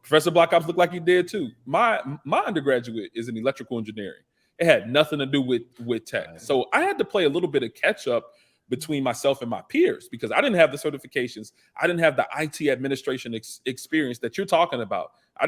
Professor Black Ops looked like he did too. My undergraduate is in electrical engineering. It had nothing to do with tech. So I had to play a little bit of catch up between myself and my peers because I didn't have the certifications. I didn't have the IT administration experience that you're talking about. I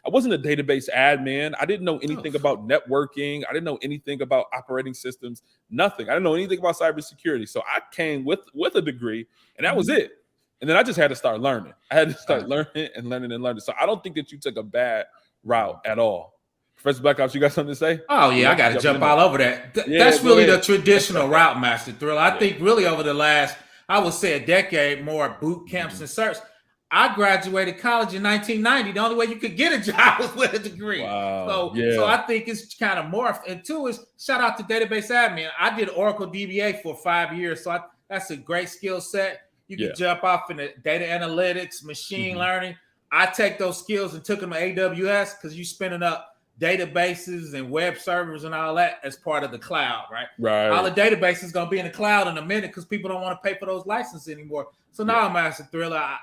wasn't a database admin. I didn't know anything about networking. I didn't know anything about operating systems, nothing. I didn't know anything about cybersecurity. So I came with a degree, and that was it. And then I just had to start learning. I had to start learning and learning and learning. So I don't think that you took a bad route at all. Professor Black Ops, you got something to say? Oh, yeah, I got to jump all over that. That's really the traditional route, Master Thriller. I think really over the last, I would say a decade, more boot camps and certs. I graduated college in 1990. The only way you could get a job was with a degree. Wow. So I think it's kind of morphed. And two is, shout out to database admin. I did Oracle DBA for 5 years. So that's a great skill set. You can jump off in the data analytics, machine learning. I take those skills and took them to AWS because you're spinning up databases and web servers and all that as part of the cloud, right? Right. All the databases is going to be in the cloud in a minute because people don't want to pay for those licenses anymore. So now, Master Thriller,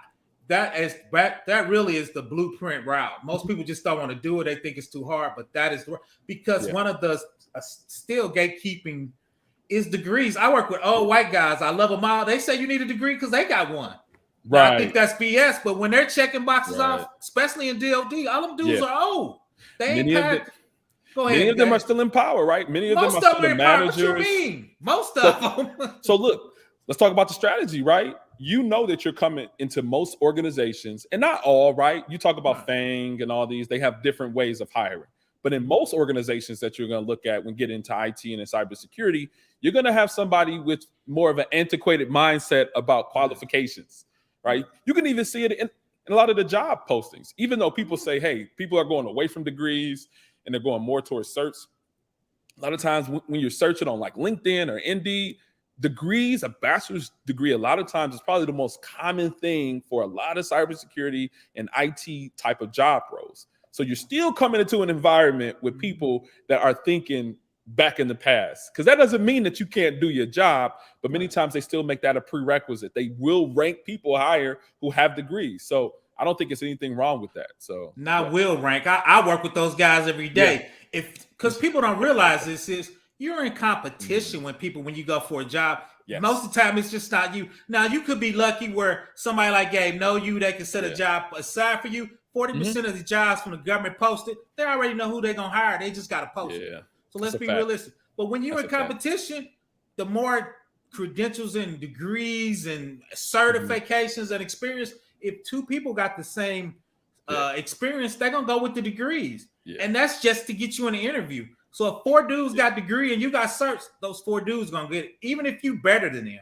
that really is the blueprint route. Most people just don't want to do it. They think it's too hard, but that is because one of the still gatekeeping is degrees. I work with old white guys. I love them all. They say you need a degree because they got one. Right. I think that's BS. But when they're checking boxes off, especially in DOD, all them dudes are old. They ain't packed. Go ahead. Many of them are still in power, right? Many of them are still the managers. What you mean? Most of them. So look, let's talk about the strategy, right? You know that you're coming into most organizations, and not all, right? You talk about FANG and all these. They have different ways of hiring. But in most organizations that you're going to look at when getting into IT and in cybersecurity, you're going to have somebody with more of an antiquated mindset about qualifications, right? You can even see it in a lot of the job postings, even though people say, hey, people are going away from degrees and they're going more towards certs. A lot of times when you're searching on like LinkedIn or Indeed, degrees, a bachelor's degree, a lot of times is probably the most common thing for a lot of cybersecurity and IT type of job roles. So you're still coming into an environment with people that are thinking back in the past, because that doesn't mean that you can't do your job, but many times they still make that a prerequisite. They will rank people higher who have degrees. So I don't think it's anything wrong with that. So will rank. I work with those guys every day. Because people don't realize this is you're in competition when you go for a job. Yes. Most of the time, it's just not you. Now, you could be lucky where somebody like Gabe know you. They can set a job aside for you. 40% of the jobs from the government posted, they already know who they're going to hire. They just got to post it. So let's be realistic. But when you're in competition, the more credentials and degrees and certifications and experience, if two people got the same experience, they're going to go with the degrees. Yeah. And that's just to get you in the interview. So if 4 dudes got degree and you got certs, those 4 dudes going to get it, even if you better than them.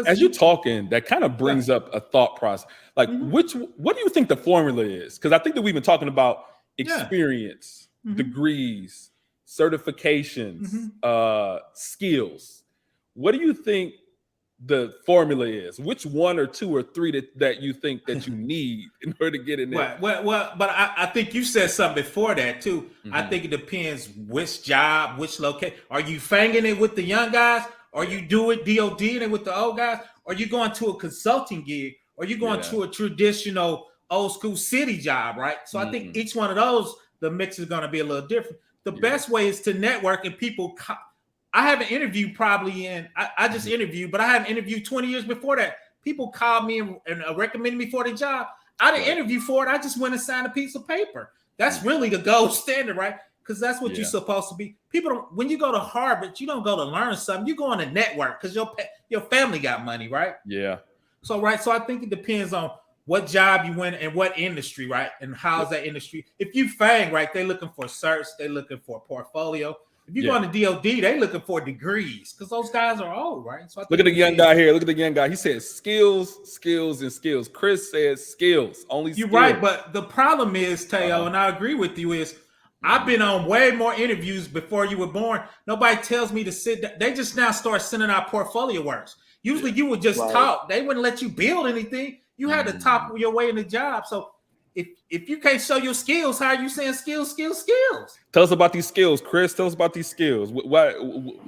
As you're talking, that kind of brings up a thought process. Like, what do you think the formula is? Because I think that we've been talking about experience, degrees, certifications, skills. What do you think the formula is? Which 1 or 2 or 3 that you think that you need in order to get in there? Well, but I think you said something before that too. I think it depends which job, which location. Are you fanging it with the young guys? Or you do it DODing it with the old guys? Or you going to a consulting gig? Or you going to a traditional old school city job, right? So I think each one of those, the mix is going to be a little different. the best way is to network and people. I have an interview probably I just interviewed, but I had an interview 20 years before that. People called me and recommended me for the job. I didn't interview for it. I just went and signed a piece of paper. That's really the gold standard, right? Because that's what you're supposed to be. People don't. When you go to Harvard, you don't go to learn something. You go on a network because your family got money, right? Yeah. So I think it depends on what job you win and what industry, right? And how's that industry? If you FANG, right, they're looking for certs, they're looking for a portfolio. If you go on the DOD, they're looking for degrees because those guys are old, right? So look at the young guy here. Look at the young guy. He said skills, skills, and skills. Chris says skills, only skills. You're right, but the problem is, Teo, and I agree with you, is I've been on way more interviews before you were born. Nobody tells me to sit down. They just now start sending out portfolio works. Usually you would just talk. They wouldn't let you build anything. You had to talk your way in the job. So if you can't show your skills, how are you saying skills? Tell us about these skills, Chris. Tell us about these skills. What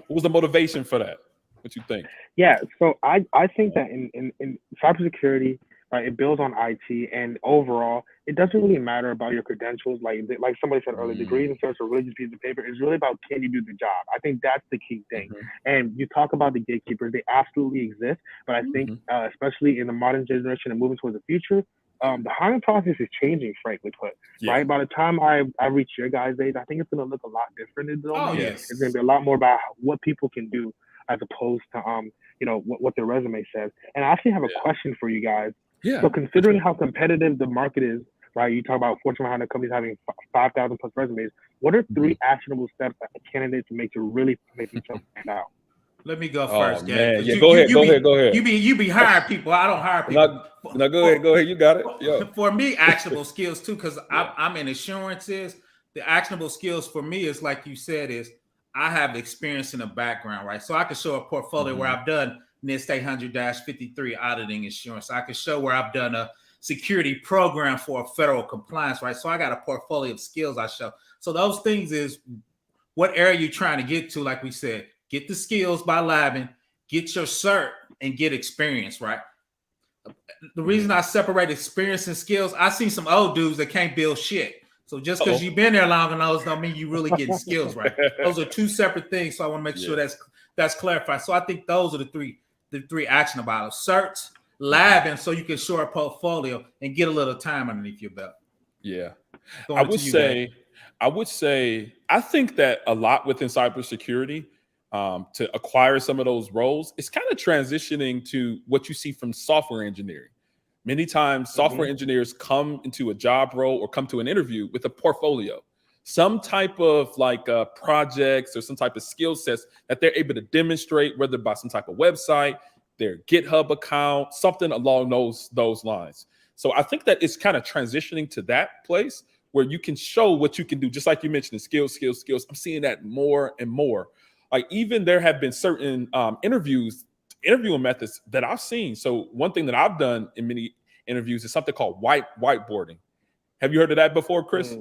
was the motivation for that? What you think? Yeah, so I think that in cybersecurity, right, it builds on IT, and overall, it doesn't really matter about your credentials. Like somebody said earlier, degrees and certs are really just pieces of paper. It's really about, can you do the job? I think that's the key thing. And you talk about the gatekeepers, they absolutely exist. But I think, especially in the modern generation and moving towards the future, the hiring process is changing, frankly put. Right? By the time I reach your guys' age, I think it's going to look a lot different. It's going to be a lot more about what people can do as opposed to what their resume says. And I actually have a question for you guys. So considering how competitive the market is, right? You talk about Fortune 100 companies having 5,000 plus resumes. What are 3 actionable steps that a candidate to make to really make themselves stand out? Let me go first, Gabe. Yeah, go ahead. You be hiring people. I don't hire people. No, go ahead. You got it. For me, actionable skills too, because I'm in insurances. The actionable skills for me is, like you said, is I have experience in a background, right? So I can show a portfolio where I've done NIST 800-53 auditing insurance. I can show where I've done a security program for a federal compliance, right? So I got a portfolio of skills I show. So those things is what area you're trying to get to. Like we said, get the skills by labbing, get your cert, and get experience, right? The reason I separate experience and skills, I see some old dudes that can't build shit. So just because you've been there long enough don't mean you really getting skills, right? Those are 2 separate things. So I want to make sure that's clarified. So I think those are the three actionable items: certs, labbing, so you can show a portfolio and get a little time underneath your belt. Yeah, I would say I think that a lot within cybersecurity, to acquire some of those roles, it's kind of transitioning to what you see from software engineering. Many times software engineers come into a job role or come to an interview with a portfolio, some type of projects or some type of skill sets that they're able to demonstrate, whether by some type of website, their GitHub account, something along those lines. So I think that it's kind of transitioning to that place where you can show what you can do. Just like you mentioned, skills. I'm seeing that more and more. Like, even there have been certain interviewing methods that I've seen. So one thing that I've done in many interviews is something called whiteboarding. Have you heard of that before, Chris?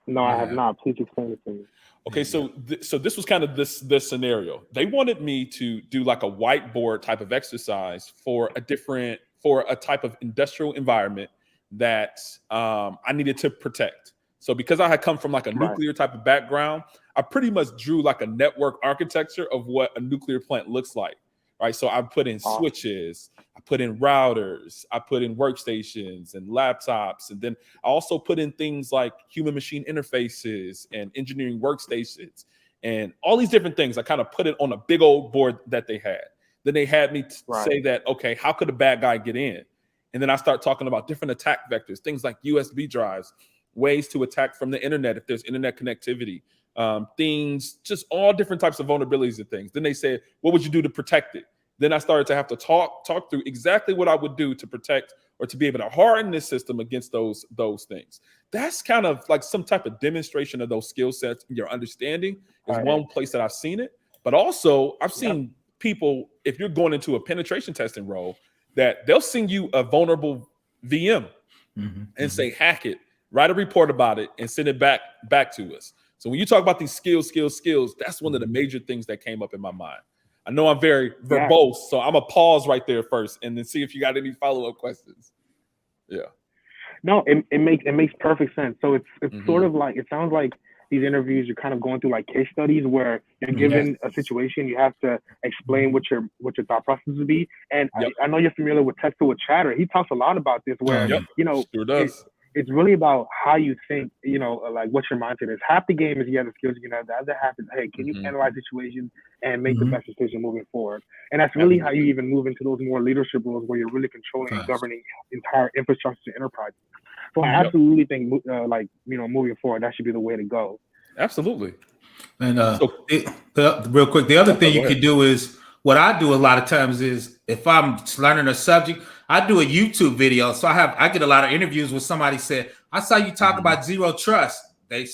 No, I have not. Please explain it to me. Okay, so this was kind of this scenario. They wanted me to do like a whiteboard type of exercise for a type of industrial environment that I needed to protect. So because I had come from like a nuclear type of background, I pretty much drew like a network architecture of what a nuclear plant looks like, right? So I put in switches, I put in routers, I put in workstations and laptops, and then I also put in things like human machine interfaces and engineering workstations and all these different things. I kind of put it on a big old board that they had. Then they had me say that, okay, how could a bad guy get in? And then I start talking about different attack vectors, things like USB drives, ways to attack from the internet if there's internet connectivity, things, just all different types of vulnerabilities and things. Then they said, what would you do to protect it? Then I started to have to talk through exactly what I would do to protect or to be able to harden this system against those things. That's kind of like some type of demonstration of those skill sets. Your understanding is one place that I've seen it. But also I've seen people, if you're going into a penetration testing role, that they'll send you a vulnerable VM and say, hack it, write a report about it, and send it back to us. So when you talk about these skills, that's one of the major things that came up in my mind. I know I'm very verbose, so I'm gonna pause right there first and then see if you got any follow-up questions. Yeah. No, it makes perfect sense. So it's sort of like, it sounds like these interviews, you're kind of going through like case studies where you're given a situation, you have to explain what your thought process would be. And I know you're familiar with Textile Chatter. He talks a lot about this where, sure does. It's really about how you think, like what your mindset is. Half the game is you have the skills you can have. The other half is, hey, can you analyze situations and make the best decision moving forward? And that's really how you even move into those more leadership roles where you're really controlling and governing entire infrastructure enterprises. So I absolutely think, moving forward, that should be the way to go. Absolutely. And real quick, the other thing you could do is, what I do a lot of times is, if I'm learning a subject, I do a YouTube video. So I get a lot of interviews where somebody said, I saw you talk about zero trust. They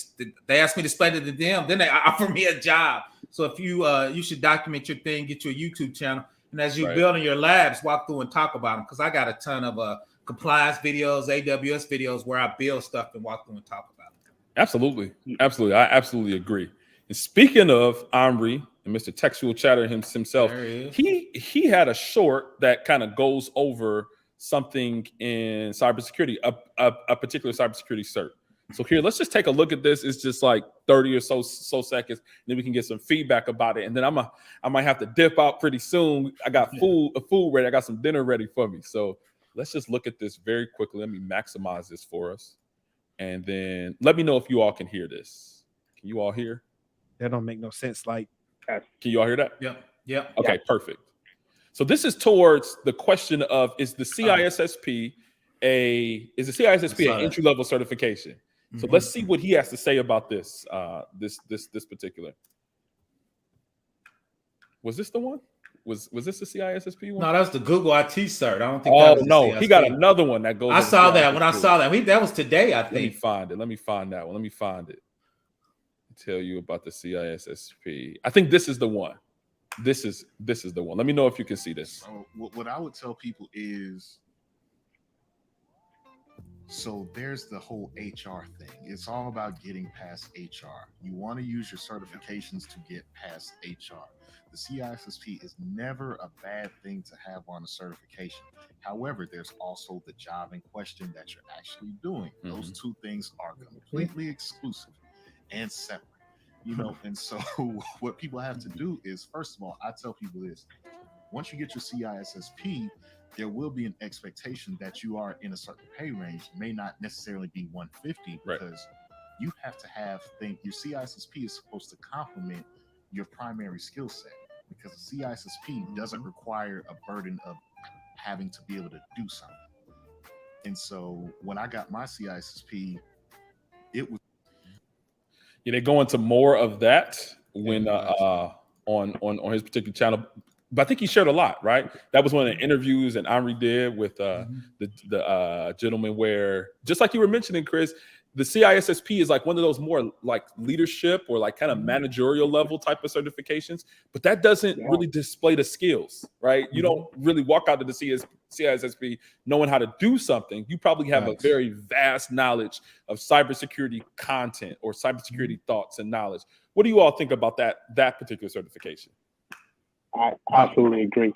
asked me to explain it to them. Then they offer me a job. So if you should document your thing, get you a YouTube channel. And as you're building your labs, walk through and talk about them. Because I got a ton of compliance videos, AWS videos where I build stuff and walk through and talk about it. Absolutely. Absolutely. I absolutely agree. And speaking of Omri and Mr. Textual Chatter himself, he had a short that kind of goes over something in cybersecurity, a particular cybersecurity cert. So here, let's just take a look at this. It's just like 30 or so seconds, and then we can get some feedback about it. And then I might have to dip out pretty soon. I got food ready. I got some dinner ready for me. So let's just look at this very quickly. Let me maximize this for us. And then let me know if you all can hear this. Can you all hear? That don't make no sense. Like, can you all hear that? Yep. Okay, perfect. So this is towards the question of, is the CISSP an entry-level certification? So let's see what he has to say about this. This particular. Was this the one? Was this the CISSP one? No, that was the Google IT cert. I don't think. Oh no, he got another one that goes. I saw that when I saw that. That was today, I think. Let me find it. Let me find that one. Let me find it. Tell you about the CISSP. I think this is the one. This is the one. Let me know if you can see this. So what I would tell people is, so there's the whole HR thing. It's all about getting past HR. You want to use your certifications to get past HR. The CISSP is never a bad thing to have on a certification. However, there's also the job in question that you're actually doing. Those two things are completely exclusive and separate, and so what people have to do is, first of all, I tell people this: once you get your CISSP, there will be an expectation that you are in a certain pay range. It may not necessarily be 150 because you have to have your CISSP is supposed to complement your primary skill set, because the CISSP doesn't require a burden of having to be able to do something. And so when I got my CISSP, it was. Yeah, they go into more of that when on his particular channel. But I think he shared a lot, right? That was one of the interviews that Omri did with the gentleman where, just like you were mentioning, Chris, the CISSP is like one of those more like leadership or like kind of managerial level type of certifications, but that doesn't really display the skills, right? You don't really walk out to the CISSP knowing how to do something. You probably have a very vast knowledge of cybersecurity content or cybersecurity thoughts and knowledge. What do you all think about that particular certification? I absolutely agree.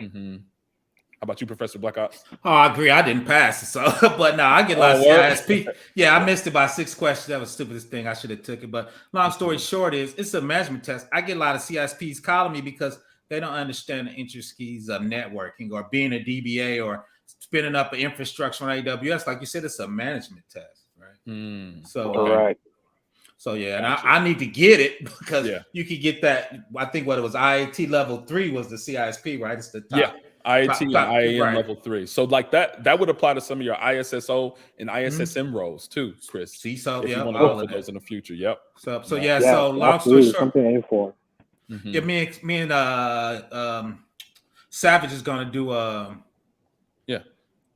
How about you, Professor Black Ops? Oh, I agree. I didn't pass it, so but no, I get a lot of CISP. Yeah, I missed it by 6 questions. That was the stupidest thing. I should have took it. But long story short is, it's a management test. I get a lot of CISPs calling me because they don't understand the intricacies of networking or being a DBA or spinning up an infrastructure on AWS. Like you said, it's a management test, right? So yeah, and I need to get it because you could get that. I think what it was, Iat Level 3 was the CISP, right? It's the top. IAT and IAM Level 3. So like that would apply to some of your ISSO and ISSM roles too, Chris. CISO, if you want to go for those in the future. So long story short, something to aim for. Yeah, me and Savage is going to do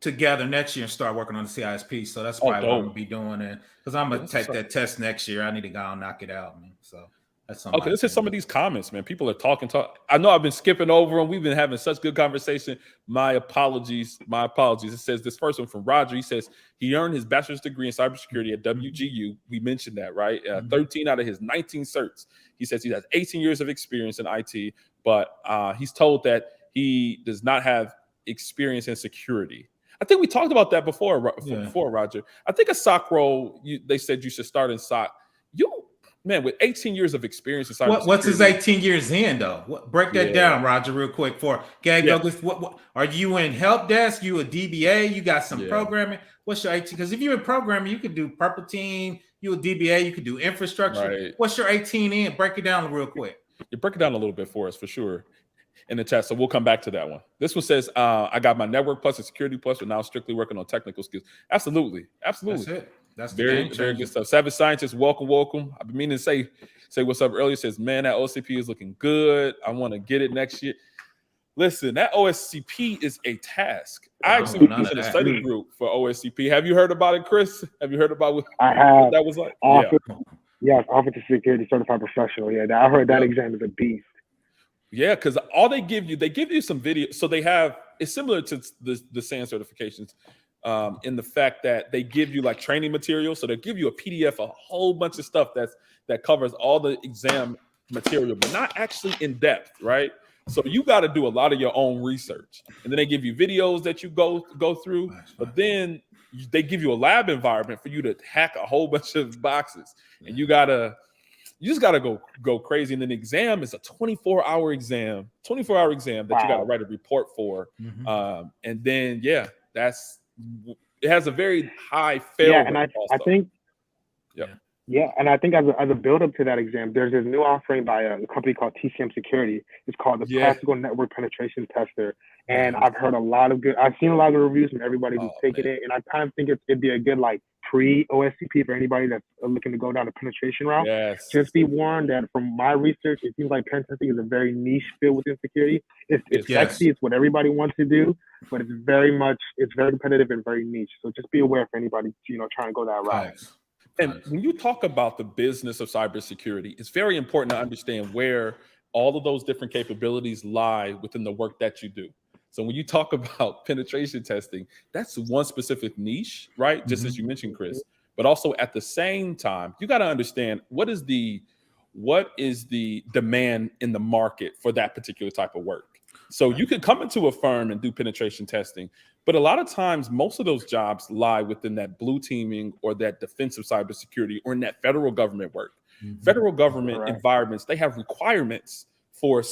together next year and start working on the CISP. So that's probably what I'm gonna be doing, and because I'm gonna take that test next year, I need to go and knock it out, man. So. Okay, let's hit some of these comments, man. People are talking. I know I've been skipping over them. We've been having such good conversation. My apologies. It says this first one from Roger. He says he earned his bachelor's degree in cybersecurity at WGU. We mentioned that, right? 13 out of his 19 certs. He says he has 18 years of experience in IT, but he's told that he does not have experience in security. I think we talked about that before, Roger. I think a SOC role, they said you should start in SOC. man, with 18 years of experience in cybersecurity. What's his 18 years in though? Break that down, Roger, real quick. For Gag Douglas, what are you in help desk? You a DBA? You got some programming? What's your 18? Because if you're in programming, you could do purple team. You a DBA? You could do infrastructure. Right. What's your 18 in? Break it down real quick. You break it down a little bit for us for sure in the chat. So we'll come back to that one. This one says, I got my network plus and security plus, but now strictly working on technical skills. Absolutely. That's it. That's very good stuff. Savage Scientist, welcome. I've been meaning to say what's up earlier. Says, man, that OSCP is looking good. I want to get it next year. Listen, that OSCP is a task. I actually went to the study group for OSCP. Have you heard about it, Chris? Have you heard about what that was like? Officer Security Certified Professional. Yeah, I heard that exam is a beast. Yeah, because all they give you some video. So it's similar to the SAN certifications in the fact that they give you like training material. So they give you a PDF, a whole bunch of stuff that covers all the exam material, but not actually in depth, right? So you got to do a lot of your own research, and then they give you videos that you go through. But then they give you a lab environment for you to hack a whole bunch of boxes, and you just gotta go crazy. And then the exam is a 24-hour exam that you gotta write a report for. And then it has a very high fail rate. And I think and I think as a build up to that exam, there's this new offering by a company called TCM Security. It's called the Practical Network Penetration Tester. And I've seen a lot of reviews from everybody who's taken it. And I kind of think it'd be a good like pre-OSCP for anybody that's looking to go down the penetration route. Just be warned that from my research, it seems like pen testing is a very niche field within security. It's sexy, it's what everybody wants to do, but it's very competitive and very niche. So just be aware for anybody, trying to go that route. And when you talk about the business of cybersecurity, it's very important to understand where all of those different capabilities lie within the work that you do. So when you talk about penetration testing, that's one specific niche, right? Just as you mentioned, Chris. But also at the same time, you got to understand what is the demand in the market for that particular type of work. So you could come into a firm and do penetration testing, but a lot of times most of those jobs lie within that blue teaming or that defensive cybersecurity or in that federal government work. Federal government environments, they have requirements for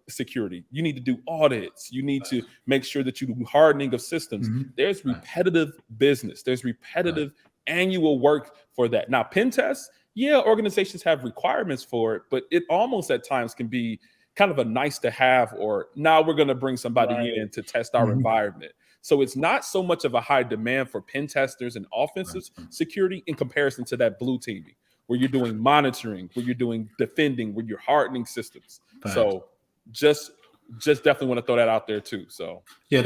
security. You need to do audits. You need to make sure that you do hardening of systems. There's repetitive business. There's repetitive annual work for that. Now, pen tests, organizations have requirements for it, but it almost at times can be kind of a nice to have, or now we're going to bring somebody in to test our environment. So it's not so much of a high demand for pen testers and offensive security in comparison to that blue teaming, where you're doing monitoring, where you're doing defending, where you're hardening systems. So just definitely want to throw that out there too. So that's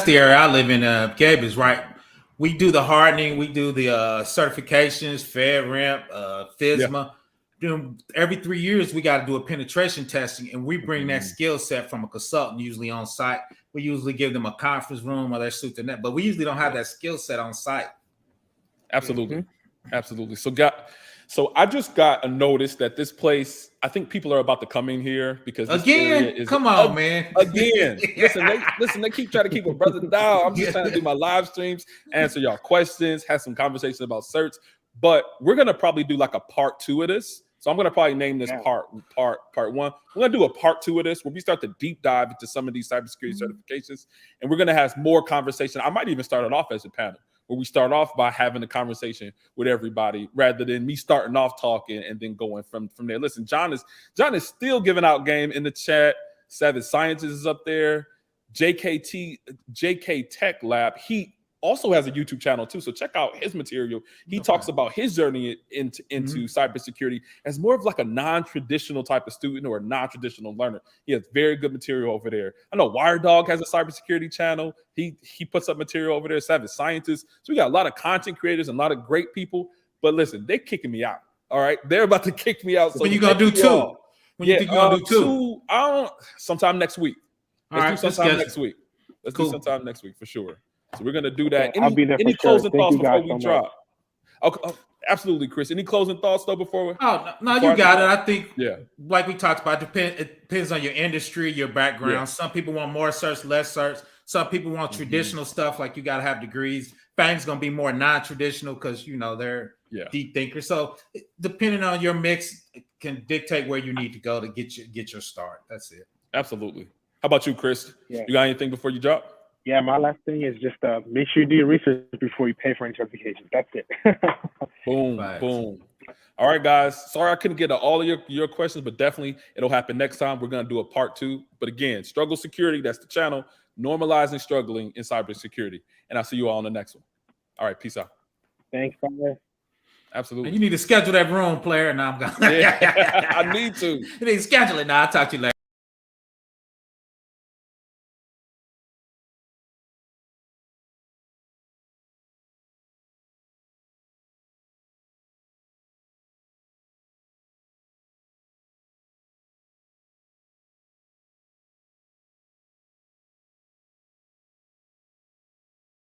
the area I live in. Gabe is right. We do the hardening, we do the certifications, FedRAMP, FISMA. Every 3 years, we got to do a penetration testing, and we bring that skill set from a consultant, usually on site. We usually give them a conference room or their suit and that, but we usually don't have that skill set on site. Absolutely. So I just got a notice that this place, I think people are about to come in here because this area is man. Again. Listen, they keep trying to keep a brother down. I'm just trying to do my live streams, answer y'all questions, have some conversations about certs. But we're gonna probably do like a part 2 of this. So I'm gonna probably name this part 1. We're gonna do a part 2 of this where we start to deep dive into some of these cybersecurity certifications, and we're gonna have more conversation. I might even start it off as a panel where we start off by having a conversation with everybody rather than me starting off talking and then going from there. Listen, John is still giving out game in the chat. Savage Scientist is up there. JK Tech Lab. He also has a YouTube channel too, so check out his material. He talks about his journey into cybersecurity as more of like a non-traditional type of student or a non-traditional learner. He has very good material over there. I know WireDog has a cybersecurity channel. He puts up material over there. Savage Scientists. So we got a lot of content creators and a lot of great people. But listen, they're kicking me out. All right, they're about to kick me out. So when you gonna do 2? When you think you're gonna do 2? Sometime next week. Let's do sometime next week. Let's do sometime next week for sure. So we're gonna do that. I'll be there any for closing sure. thoughts before we drop? Okay, absolutely, Chris. Any closing thoughts though before we? No, you got it. I think, like we talked about, it depends on your industry, your background. Some people want more certs, less certs. Some people want traditional stuff, like you got to have degrees. bank's going to be more non-traditional because, you know, they're deep thinkers. So depending on your mix can dictate where you need to go to get your start. That's it. Absolutely. How about you, Chris? Yeah. You got anything before you drop? Yeah, my last thing is just make sure you do your research before you pay for any certifications. That's it. Boom, Right. boom. All right, guys. Sorry I couldn't get to all of your questions, but definitely it'll happen next time. We're going to do a part 2. But again, Struggle Security, that's the channel, normalizing struggling in cybersecurity. And I'll see you all on the next one. All right, peace out. Thanks, guys. Absolutely. And you need to schedule that room, player. Now I'm going. I need to. You need to schedule it. Now I'll talk to you later.